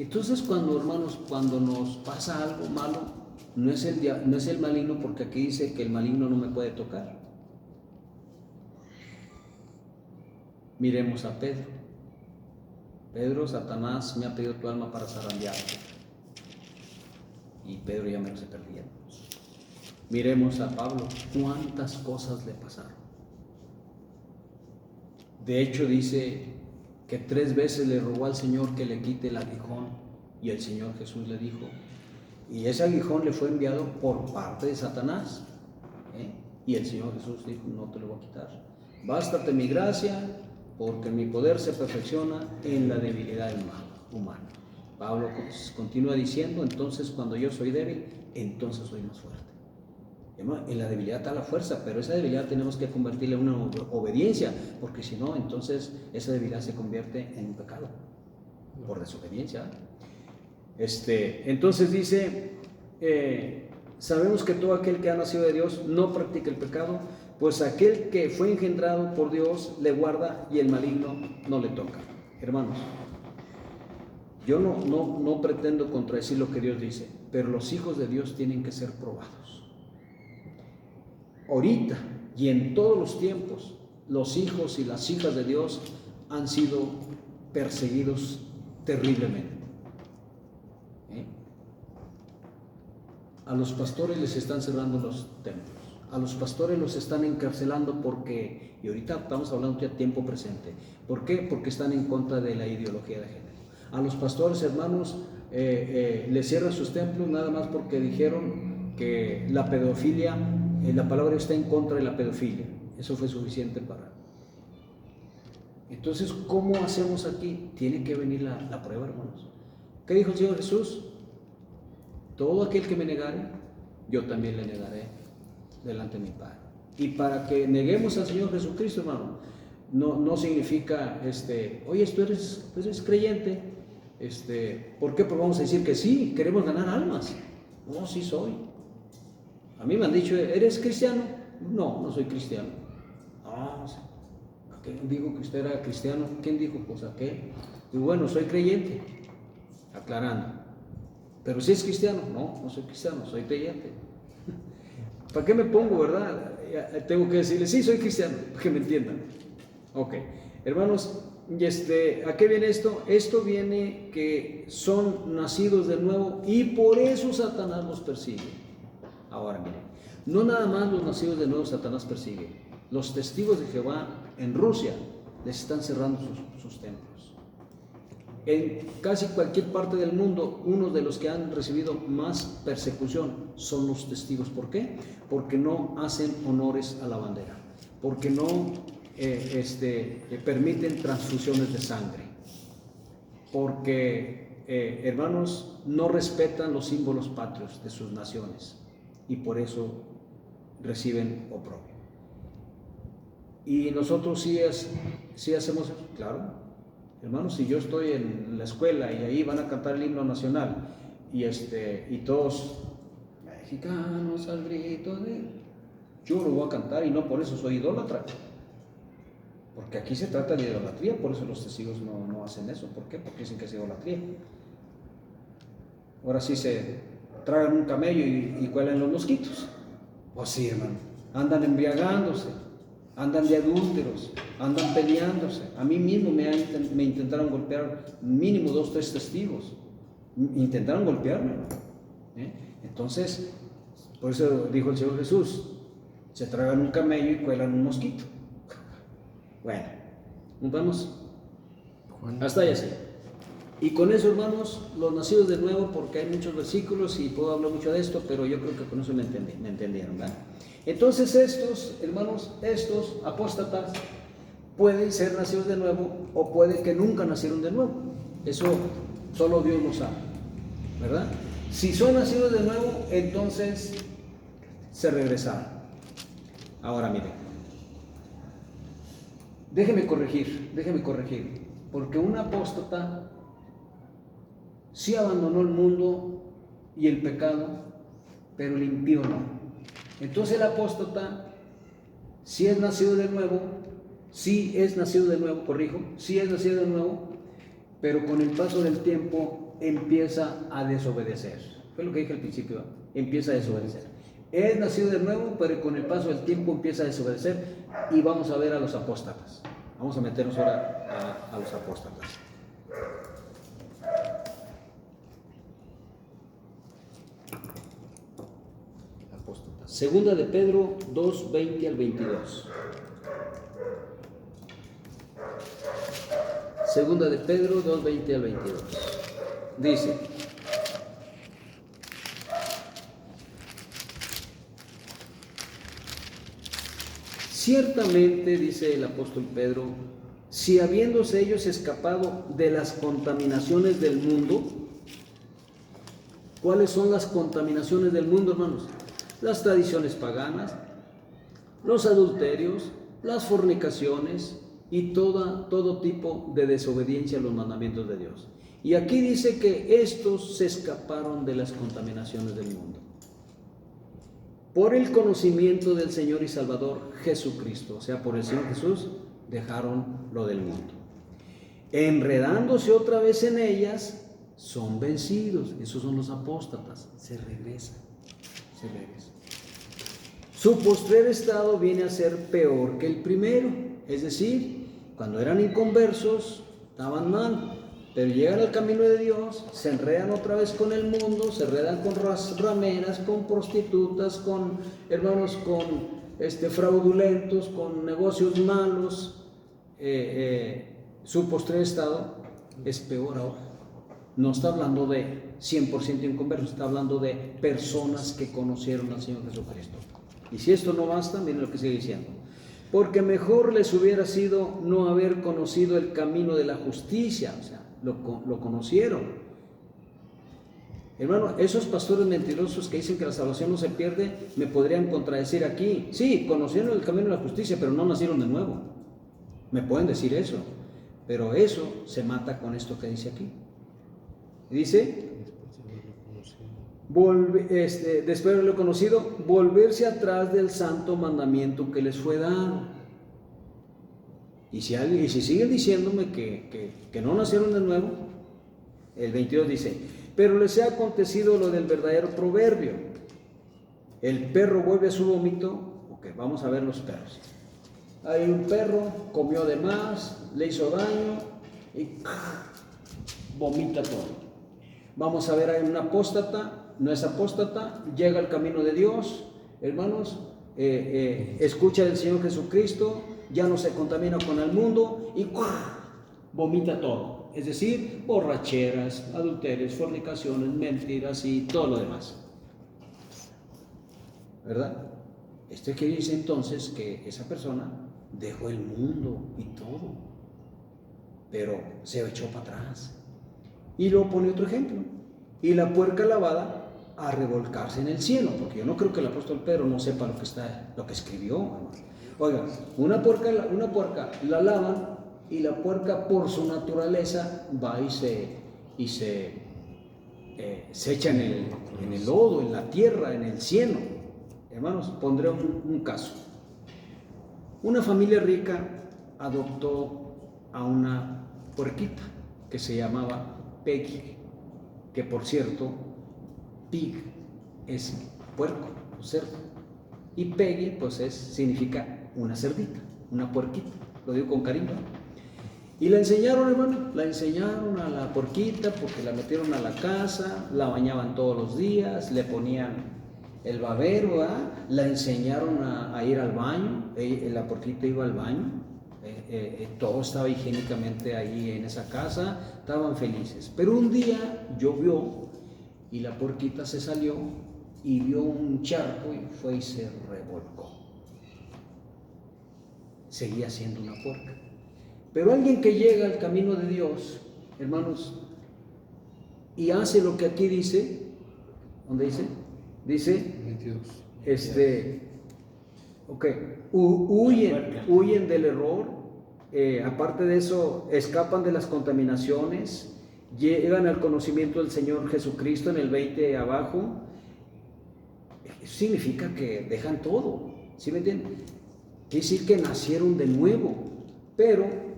A: Entonces, cuando nos pasa algo malo, no es el maligno, porque aquí dice que el maligno no me puede tocar. Miremos a Pedro. Pedro, Satanás me ha pedido tu alma para zarandearte. Y Pedro ya me lo se perdía. Miremos a Pablo, cuántas cosas le pasaron. De hecho, dice que 3 veces le rogó al Señor que le quite el aguijón, y el Señor Jesús le dijo, y ese aguijón le fue enviado por parte de Satanás, y el Señor Jesús dijo, no te lo voy a quitar, bástate mi gracia, porque mi poder se perfecciona en la debilidad humana. Pablo continúa diciendo, entonces cuando yo soy débil, entonces soy más fuerte. En la debilidad está la fuerza, pero esa debilidad tenemos que convertirla en una obediencia, porque si no, entonces esa debilidad se convierte en un pecado, por desobediencia. Entonces dice, sabemos que todo aquel que ha nacido de Dios no practica el pecado, pues aquel que fue engendrado por Dios le guarda y el maligno no le toca. Hermanos, yo no pretendo contradecir lo que Dios dice, pero los hijos de Dios tienen que ser probados. Ahorita y en todos los tiempos, los hijos y las hijas de Dios han sido perseguidos terriblemente. A los pastores les están cerrando los templos, a los pastores los están encarcelando porque, y ahorita estamos hablando ya tiempo presente, ¿por qué? Porque están en contra de la ideología de género. A los pastores, hermanos, les cierran sus templos nada más porque dijeron que la pedofilia, la palabra está en contra de la pedofilia. Eso fue suficiente para... Entonces, ¿cómo hacemos aquí? Tiene que venir la prueba, hermanos. ¿Qué dijo el Señor Jesús? Todo aquel que me negare, yo también le negaré delante de mi Padre. Y para que neguemos al Señor Jesucristo, hermano, no significa, oye, tú eres creyente, ¿por qué? Pues vamos a decir que sí, queremos ganar almas. No, sí soy. A mí me han dicho, ¿eres cristiano? No soy cristiano. ¿Quién dijo que usted era cristiano? ¿Quién dijo? Pues aquel. Y bueno, soy creyente, aclarando. Pero si es cristiano, no soy cristiano, soy creyente. ¿Para qué me pongo, verdad? Tengo que decirle, sí, soy cristiano, para que me entiendan. Ok, hermanos, ¿a qué viene esto? Esto viene que son nacidos de nuevo y por eso Satanás los persigue. Ahora miren, no nada más los nacidos de nuevo Satanás persigue. Los testigos de Jehová en Rusia les están cerrando sus templos. En casi cualquier parte del mundo, uno de los que han recibido más persecución son los testigos. ¿Por qué? Porque no hacen honores a la bandera, porque no permiten transfusiones de sangre, porque, hermanos, no respetan los símbolos patrios de sus naciones y por eso reciben oprobio. Y nosotros sí hacemos eso, claro. Hermanos, si yo estoy en la escuela y ahí van a cantar el himno nacional y todos mexicanos al grito de... Yo lo voy a cantar y no por eso soy idólatra, porque aquí se trata de idolatría, por eso los testigos no hacen eso. ¿Por qué? Porque dicen que es idolatría. Ahora sí se tragan un camello y cuelan los mosquitos. Pues sí, hermano, andan embriagándose, andan de adúlteros, andan peleándose. A mí mismo me intentaron golpear mínimo 2, 3 testigos. Intentaron golpearme. Entonces, por eso dijo el Señor Jesús, se tragan un camello y cuelan un mosquito. Bueno, nos vamos. Hasta allá sí. Y con eso, hermanos, los nacidos de nuevo, porque hay muchos versículos y puedo hablar mucho de esto, pero yo creo que con eso me entendieron, ¿verdad? Entonces estos, hermanos, estos apóstatas pueden ser nacidos de nuevo o puede que nunca nacieron de nuevo. Eso solo Dios lo sabe, ¿verdad? Si son nacidos de nuevo, entonces se regresaron. Ahora miren, déjeme corregir, porque un apóstata sí abandonó el mundo y el pecado, pero el impío no. Entonces el apóstata sí es nacido de nuevo, sí es nacido de nuevo, pero con el paso del tiempo empieza a desobedecer. Fue lo que dije al principio, empieza a desobedecer. Es nacido de nuevo, pero con el paso del tiempo empieza a desobedecer, y vamos a ver a los apóstatas. Vamos a meternos ahora a los apóstatas. Segunda de Pedro 2, 20 al 22. Segunda de Pedro 2, 20 al 22. Dice: ciertamente, dice el apóstol Pedro, si habiéndose ellos escapado de las contaminaciones del mundo. ¿Cuáles son las contaminaciones del mundo, hermanos? Las tradiciones paganas, los adulterios, las fornicaciones y todo tipo de desobediencia a los mandamientos de Dios. Y aquí dice que estos se escaparon de las contaminaciones del mundo por el conocimiento del Señor y Salvador Jesucristo. O sea, por el Señor Jesús dejaron lo del mundo. Enredándose otra vez en ellas, son vencidos. Esos son los apóstatas. Se regresan. Su postrer estado viene a ser peor que el primero. Es decir, cuando eran inconversos, estaban mal, pero llegan al camino de Dios, se enredan otra vez con el mundo, se enredan con rameras, con prostitutas, con hermanos, con fraudulentos, con negocios malos. Su postrer estado es peor ahora. No está hablando de 100% inconversos, está hablando de personas que conocieron al Señor Jesucristo. Y si esto no basta, miren lo que sigue diciendo: porque mejor les hubiera sido no haber conocido el camino de la justicia. O sea, lo conocieron. Hermano, esos pastores mentirosos que dicen que la salvación no se pierde, me podrían contradecir aquí. Sí, conocieron el camino de la justicia, pero no nacieron de nuevo. Me pueden decir eso, pero eso se mata con esto que dice aquí. Dice: después de haberlo conocido, volverse atrás del santo mandamiento que les fue dado. Y si siguen diciéndome que no nacieron de nuevo, el 22 dice: pero les ha acontecido lo del verdadero proverbio: el perro vuelve a su vómito. Ok, vamos a ver los perros. Hay un perro, comió de más, le hizo daño y vomita todo. Vamos a ver, hay un apóstata, no es apóstata, llega al camino de Dios, hermanos, escucha del Señor Jesucristo, ya no se contamina con el mundo y vomita todo. Es decir, borracheras, adulterios, fornicaciones, mentiras y todo lo demás. ¿Verdad? Esto quiere decir entonces que esa persona dejó el mundo y todo, pero se echó para atrás. Y luego pone otro ejemplo: y la puerca lavada a revolcarse en el cielo. Porque yo no creo que el apóstol Pedro no sepa lo que escribió. Oiga, una puerca la lavan, y la puerca por su naturaleza va y se echa en el lodo, en la tierra, en el cielo. Hermanos, pondré un caso. Una familia rica adoptó a una puerquita que se llamaba Peggy, que por cierto, pig es puerco o cerdo, y Peggy pues significa una cerdita, una puerquita, lo digo con cariño. Y la enseñaron, hermano, la enseñaron a la puerquita porque la metieron a la casa, la bañaban todos los días, le ponían el babero, ¿verdad? La enseñaron a ir al baño, la puerquita iba al baño, todo estaba higiénicamente ahí en esa casa, estaban felices. Pero un día llovió y la puerquita se salió y vio un charco y fue y se revolcó. Seguía siendo una puerca. Pero alguien que llega al camino de Dios, hermanos, y hace lo que aquí dice, ¿dónde dice? Dice, 22. Huyen del error, aparte de eso, escapan de las contaminaciones, llegan al conocimiento del Señor Jesucristo en el 20 abajo. Eso significa que dejan todo, ¿sí me entienden? Quiere decir que nacieron de nuevo, pero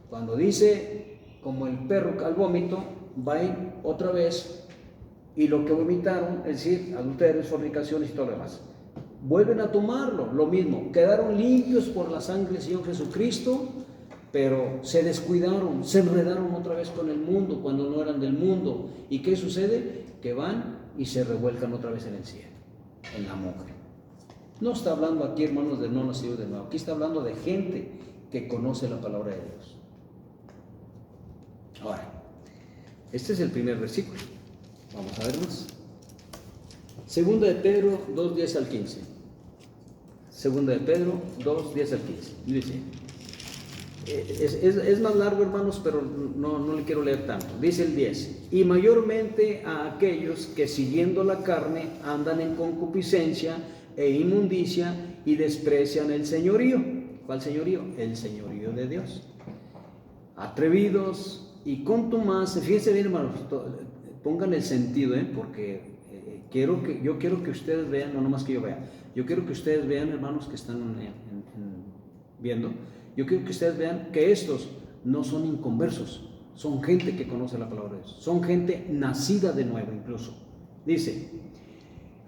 A: cuando dice, como el perro al vómito, van otra vez y lo que vomitaron, es decir, adulterios, fornicaciones y todo lo demás, vuelven a tomarlo, lo mismo, quedaron limpios por la sangre del Señor Jesucristo, pero se descuidaron, se enredaron otra vez con el mundo cuando no eran del mundo. ¿Y qué sucede? Que van y se revuelcan otra vez en el cielo, en la mugre. No está hablando aquí, hermanos, de no nacidos de nuevo, aquí está hablando de gente que conoce la palabra de Dios. Ahora, este es el primer versículo. Vamos a ver más. Segunda de Pedro 2, 10 al 15. Segunda de Pedro 2, 10 al 15. Dice, es más largo, hermanos, pero no le quiero leer tanto. Dice el 10. Y mayormente a aquellos que siguiendo la carne andan en concupiscencia e inmundicia y desprecian el señorío. ¿Cuál señorío? El señorío de Dios. Atrevidos y contumaces. Fíjense bien, hermanos, pongan el sentido, porque yo quiero que ustedes vean, no nomás que yo vea, yo quiero que ustedes vean, hermanos, que están viendo, yo quiero que ustedes vean que estos no son inconversos, son gente que conoce la palabra de Dios, son gente nacida de nuevo incluso. Dice,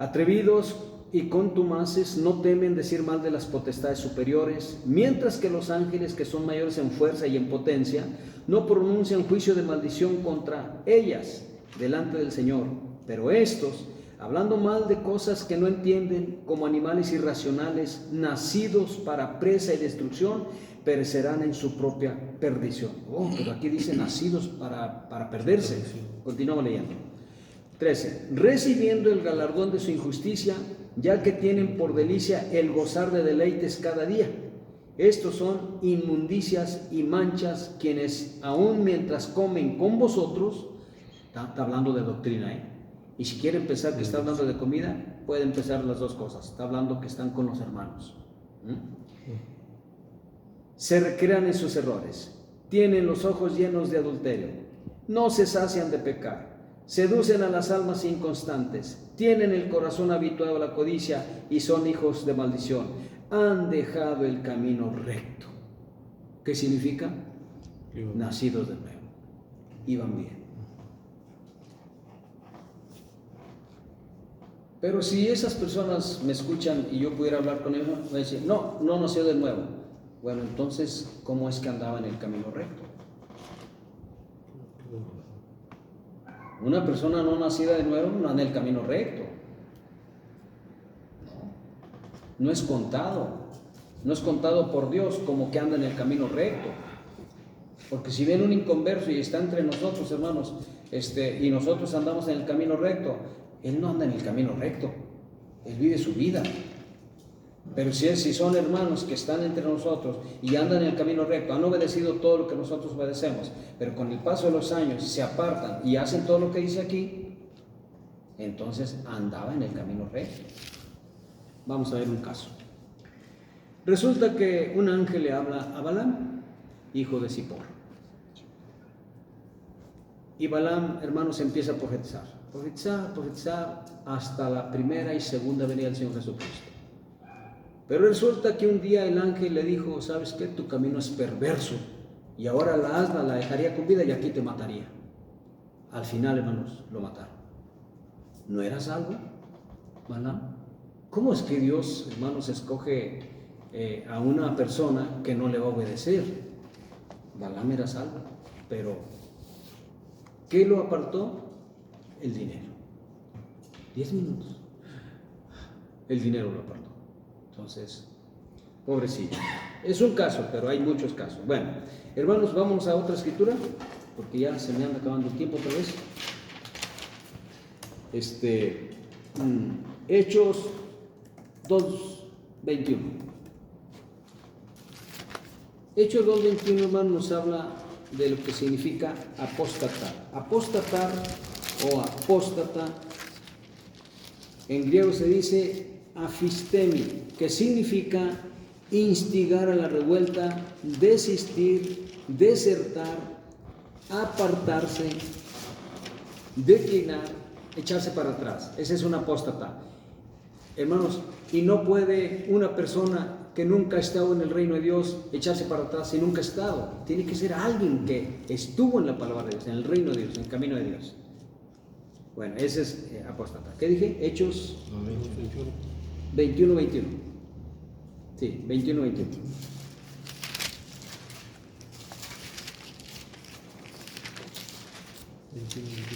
A: atrevidos y contumaces no temen decir mal de las potestades superiores, mientras que los ángeles, que son mayores en fuerza y en potencia, no pronuncian juicio de maldición contra ellas delante del Señor. Pero estos, hablando mal de cosas que no entienden, como animales irracionales, nacidos para presa y destrucción, perecerán en su propia perdición. Pero aquí dice nacidos para perderse. Continuamos leyendo. 13. Recibiendo el galardón de su injusticia, ya que tienen por delicia el gozar de deleites cada día. Estos son inmundicias y manchas, quienes aún mientras comen con vosotros, está hablando de doctrina, y si quieren pensar que está hablando de comida, puede empezar las dos cosas, está hablando que están con los hermanos. Se recrean en sus errores, tienen los ojos llenos de adulterio, no se sacian de pecar, seducen a las almas inconstantes, tienen el corazón habituado a la codicia y son hijos de maldición, han dejado el camino recto. ¿Qué significa? Nacidos de nuevo, iban bien. Pero si esas personas me escuchan y yo pudiera hablar con ellos, me decir, no nació de nuevo. Bueno, entonces, ¿cómo es que andaba en el camino recto? Una persona no nacida de nuevo no anda en el camino recto. No es contado por Dios como que anda en el camino recto. Porque si viene un inconverso y está entre nosotros, hermanos, y nosotros andamos en el camino recto, él no anda en el camino recto, él vive su vida. Pero si son hermanos que están entre nosotros y andan en el camino recto, han obedecido todo lo que nosotros obedecemos, pero con el paso de los años se apartan y hacen todo lo que dice aquí, entonces andaba en el camino recto. Vamos a ver un caso. Resulta que un ángel le habla a Balaam, hijo de Zippor. Y Balaam, hermanos, empieza a profetizar hasta la primera y segunda venida del Señor Jesucristo. Pero resulta que un día el ángel le dijo, ¿sabes qué? Tu camino es perverso y ahora la asna la dejaría con vida y aquí te mataría. Al final, hermanos, lo mataron. ¿No era salvo, Balaam? ¿Cómo es que Dios, hermanos, escoge a una persona que no le va a obedecer. Balaam era salvo, pero ¿qué lo apartó? El dinero. 10 minutos. El dinero lo apartó. Entonces, pobrecillo. Es un caso, pero hay muchos casos. Bueno, hermanos, vamos a otra escritura, porque ya se me anda acabando el tiempo otra vez. Hechos 2:21. Hechos 2:21, hermanos, nos habla de lo que significa apostatar. Apostatar o apóstata, en griego se dice afistemi, que significa instigar a la revuelta, desistir, desertar, apartarse, declinar, echarse para atrás. Ese es un apóstata, hermanos. Y no puede una persona que nunca ha estado en el reino de Dios echarse para atrás si nunca ha estado. Tiene que ser alguien que estuvo en la palabra de Dios, en el reino de Dios, en el camino de Dios. Bueno, ese es apóstata. ¿Qué dije? Hechos 21:21. Sí, 21:21.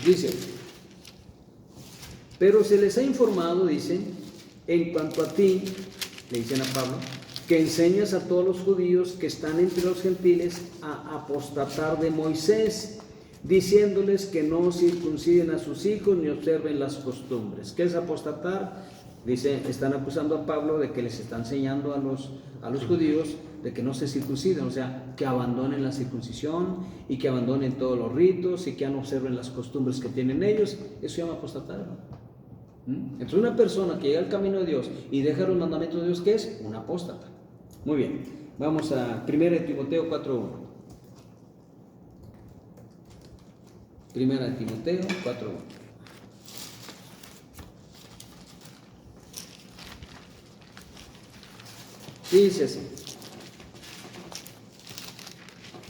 A: Dice, pero se les ha informado, dice, en cuanto a ti, le dicen a Pablo, que enseñas a todos los judíos que están entre los gentiles a apostatar de Moisés, diciéndoles que no circunciden a sus hijos ni observen las costumbres. ¿Qué es apostatar? Dice, están acusando a Pablo de que les está enseñando a los judíos de que no se circunciden, o sea, que abandonen la circuncisión y que abandonen todos los ritos y que no observen las costumbres que tienen ellos. Eso se llama apostatar, ¿no? Entonces, una persona que llega al camino de Dios y deja los mandamientos de Dios, ¿qué es? Un apóstata. Muy bien, vamos a 1 Timoteo 4:1. 1 Timoteo 4:1. Dice así: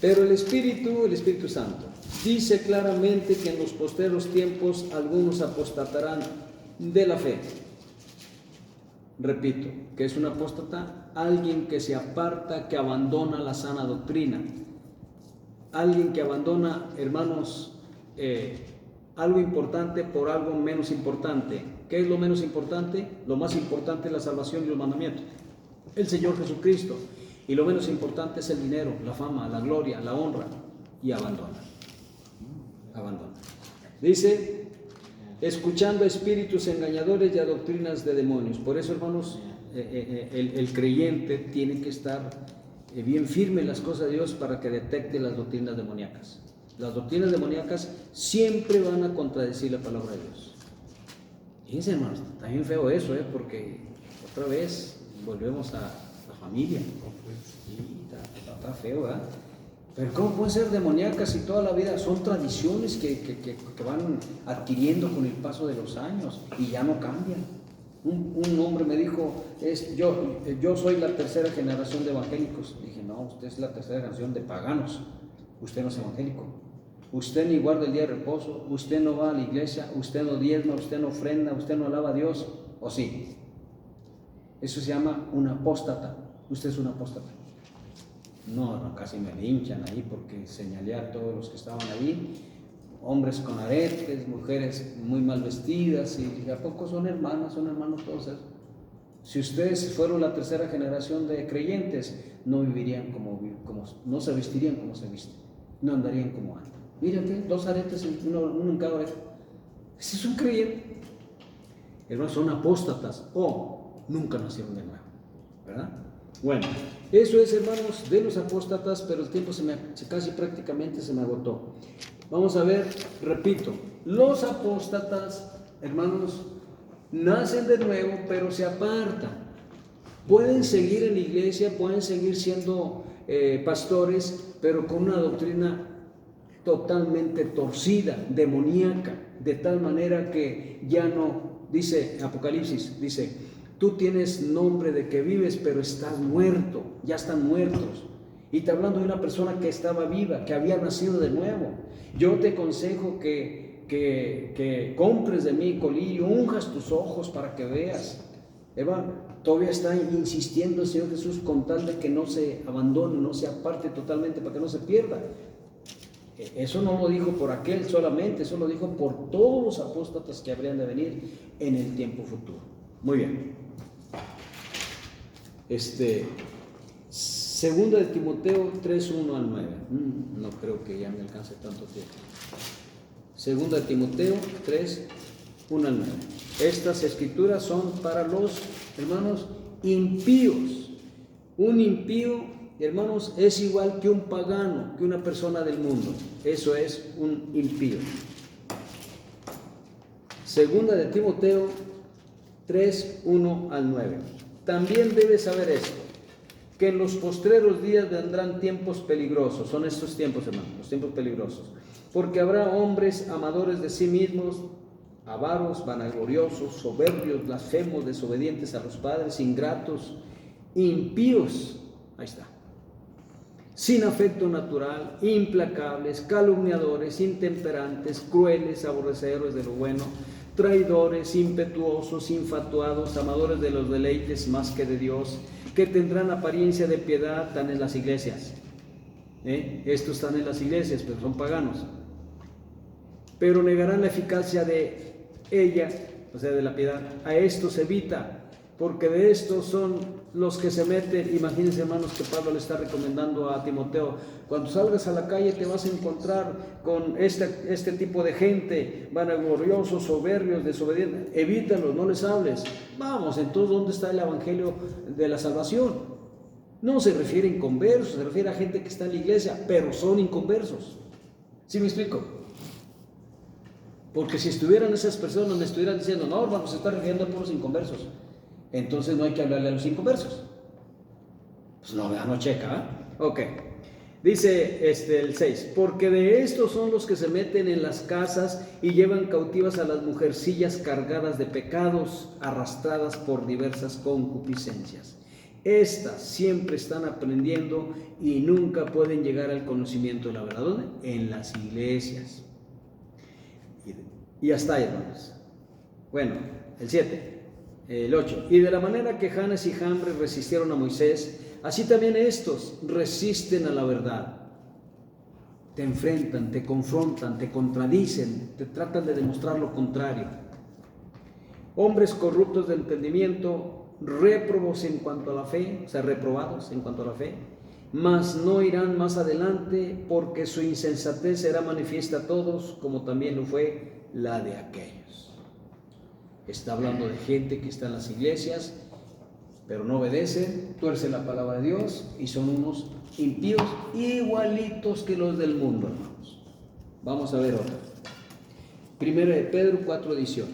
A: pero el Espíritu Santo, dice claramente que en los postreros tiempos algunos apostatarán de la fe. Repito, ¿qué es un apóstata? Alguien que se aparta, que abandona la sana doctrina. Alguien que abandona, hermanos, algo importante por algo menos importante. ¿Qué es lo menos importante? Lo más importante es la salvación y los mandamientos, el Señor Jesucristo. Y lo menos importante es el dinero, la fama, la gloria, la honra. Y abandona. Dice, escuchando a espíritus engañadores y a doctrinas de demonios. Por eso, hermanos, el creyente tiene que estar bien firme en las cosas de Dios para que detecte las doctrinas demoníacas. Las doctrinas demoníacas siempre van a contradecir la palabra de Dios. Fíjense, hermanos, está bien feo eso, porque otra vez volvemos a la familia. Sí, está feo, ¿verdad? Pero ¿cómo pueden ser demoníacas si toda la vida son tradiciones que van adquiriendo con el paso de los años y ya no cambian? Un hombre me dijo, yo soy la tercera generación de evangélicos. Dije, no, usted es la tercera generación de paganos. Usted no es evangélico. Usted ni guarda el día de reposo, usted no va a la iglesia, usted no diezma, usted no ofrenda, usted no alaba a Dios, ¿o sí? Eso se llama un apóstata. Usted es un apóstata. No, casi me linchan ahí porque señalé a todos los que estaban ahí, hombres con aretes, mujeres muy mal vestidas, y dije, ¿a poco son hermanos todos esos? Si ustedes fueron la tercera generación de creyentes, no vivirían como no se vestirían como se visten, no andarían como andan. Mírate, 2 aretes, uno en cada oreja. Ese es un creyente. Hermanos, son apóstatas o nunca nacieron de nuevo, ¿verdad? Bueno, eso es, hermanos, de los apóstatas, pero el tiempo casi prácticamente se me agotó. Vamos a ver, repito, los apóstatas, hermanos, nacen de nuevo, pero se apartan. Pueden seguir en la iglesia, pueden seguir siendo pastores, pero con una doctrina totalmente torcida, demoníaca, de tal manera que ya no, dice Apocalipsis, dice, tú tienes nombre de que vives, pero estás muerto, ya están muertos. Y está hablando de una persona que estaba viva, que había nacido de nuevo. Yo te aconsejo que compres de mí colirio, unjas tus ojos para que veas. Hermano, todavía está insistiendo el Señor Jesús con tal de que no se abandone, no se aparte totalmente para que no se pierda. Eso no lo dijo por aquel solamente, eso lo dijo por todos los apóstatas que habrían de venir en el tiempo futuro. Muy bien. Segunda de Timoteo 3:1 al 9. No creo que ya me alcance tanto tiempo. Segunda de Timoteo 3:1 al 9. Estas escrituras son para los hermanos impíos. Un impío, hermanos, es igual que un pagano, que una persona del mundo. Eso es un impío. Segunda de Timoteo 3:1 al 9. También debes saber esto, que en los postreros días vendrán tiempos peligrosos. Son estos tiempos, hermanos, los tiempos peligrosos. Porque habrá hombres amadores de sí mismos, avaros, vanagloriosos, soberbios, blasfemos, desobedientes a los padres, ingratos, impíos. Ahí está. Sin afecto natural, implacables, calumniadores, intemperantes, crueles, aborrecedores de lo bueno, traidores, impetuosos, infatuados, amadores de los deleites más que de Dios, que tendrán apariencia de piedad, tan en las iglesias. Estos están en las iglesias, pero son paganos. Pero negarán la eficacia de ella, o sea, de la piedad. A estos evita, porque de estos son los que se meten. Imagínense, hermanos, que Pablo le está recomendando a Timoteo: cuando salgas a la calle te vas a encontrar con este tipo de gente, vanagloriosos, soberbios, desobedientes. Evítalos, no les hables. Vamos, entonces, ¿dónde está el evangelio de la salvación? No se refiere a inconversos, se refiere a gente que está en la iglesia, pero son inconversos. ¿Sí me explico? Porque si estuvieran esas personas, me estuvieran diciendo: no, hermano, se está refiriendo a puros inconversos. Entonces no hay que hablarle a los inconversos. Pues no checa, ¿eh? Ok. Dice el 6: porque de estos son los que se meten en las casas y llevan cautivas a las mujercillas cargadas de pecados, arrastradas por diversas concupiscencias. Estas siempre están aprendiendo y nunca pueden llegar al conocimiento de la verdad. ¿Dónde? En las iglesias. Y hasta ahí, hermanos. Bueno, el 7. El 8. Y de la manera que Janes y Jambres resistieron a Moisés, así también estos resisten a la verdad. Te enfrentan, te confrontan, te contradicen, te tratan de demostrar lo contrario. Hombres corruptos de entendimiento, réprobos en cuanto a la fe, o sea, reprobados en cuanto a la fe, mas no irán más adelante, porque su insensatez será manifiesta a todos, como también lo fue la de aquellos. Está hablando de gente que está en las iglesias, pero no obedecen, tuercen la palabra de Dios y son unos impíos igualitos que los del mundo, hermanos. Vamos a ver otra. Primera de Pedro 4:18.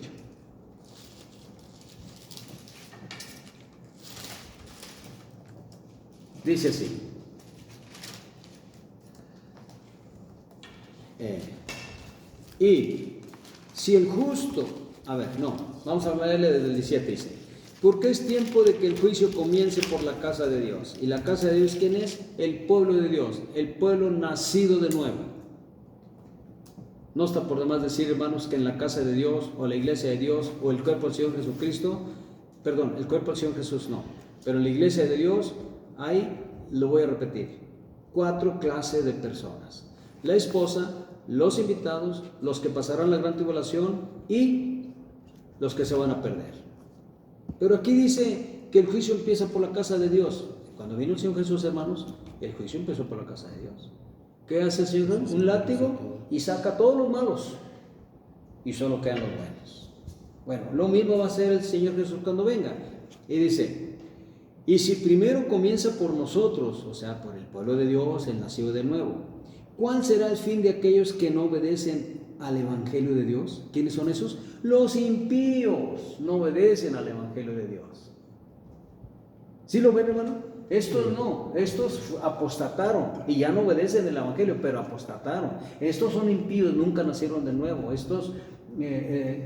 A: Dice así: y si el justo, vamos a hablarle desde el 17, dice: porque es tiempo de que el juicio comience por la casa de Dios. ¿Y la casa de Dios quién es? El pueblo de Dios, el pueblo nacido de nuevo. No está por demás decir, hermanos, que en la casa de Dios, o la iglesia de Dios, o el cuerpo del Señor Jesucristo, perdón, el cuerpo del Señor Jesús no, pero en la iglesia de Dios hay, lo voy a repetir, 4 clases de personas: la esposa, los invitados, los que pasarán la gran tribulación y los que se van a perder. Pero aquí dice que el juicio empieza por la casa de Dios. Cuando vino el Señor Jesús, hermanos, el juicio empezó por la casa de Dios. ¿Qué hace el Señor? Un látigo y saca a todos los malos y solo quedan los buenos. Bueno, lo mismo va a hacer el Señor Jesús cuando venga. Y dice: y si primero comienza por nosotros, o sea, por el pueblo de Dios, el nacido de nuevo, ¿cuál será el fin de aquellos que no obedecen al evangelio de Dios? ¿Quiénes son esos? Los impíos no obedecen al evangelio de Dios. ¿Sí lo ven, hermano? Estos no, estos apostataron y ya no obedecen el evangelio, pero apostataron. Estos son impíos, nunca nacieron de nuevo. Estos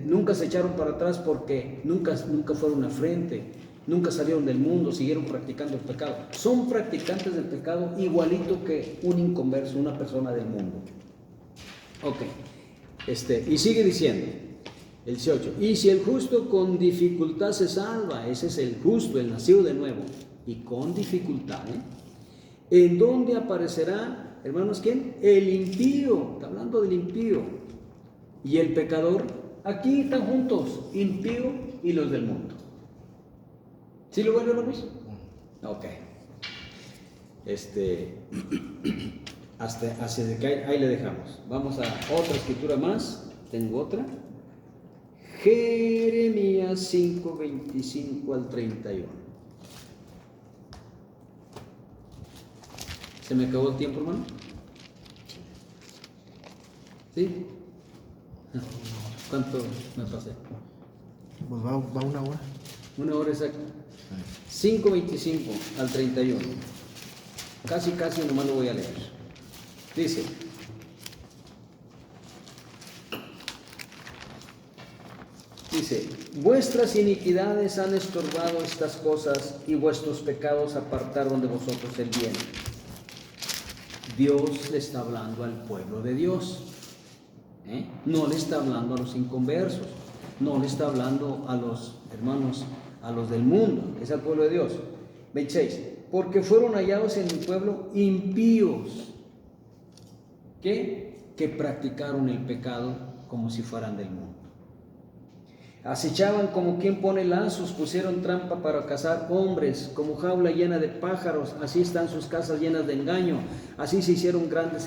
A: nunca se echaron para atrás porque nunca fueron una frente, nunca salieron del mundo, siguieron practicando el pecado. Son practicantes del pecado igualito que un inconverso, una persona del mundo. Ok. Y sigue diciendo: El 18. Y si el justo con dificultad se salva, ese es el justo, el nacido de nuevo, y con dificultad, ¿en dónde aparecerá, hermanos, quién? El impío, está hablando del impío, y el pecador. Aquí están juntos, impío y los del mundo. ¿Sí lo ven, hermanos? Ok. Hasta de que ahí le dejamos. Vamos a otra escritura más. Tengo otra. Jeremías 5, 25 al 31. ¿Se me acabó el tiempo, hermano? ¿Sí? ¿Cuánto me pasé?
B: Pues va 1 hora.
A: 1 hora exacta. 5:25 al 31. Casi nomás lo voy a leer. Dice: vuestras iniquidades han estorbado estas cosas y vuestros pecados apartaron de vosotros el bien. Dios le está hablando al pueblo de Dios. No le está hablando a los inconversos, no le está hablando a los hermanos, a los del mundo, es al pueblo de Dios. 26. Porque fueron hallados en mi pueblo impíos, que practicaron el pecado como si fueran del mundo. Acechaban como quien pone lazos, pusieron trampa para cazar hombres, como jaula llena de pájaros, así están sus casas llenas de engaño, así se hicieron grandes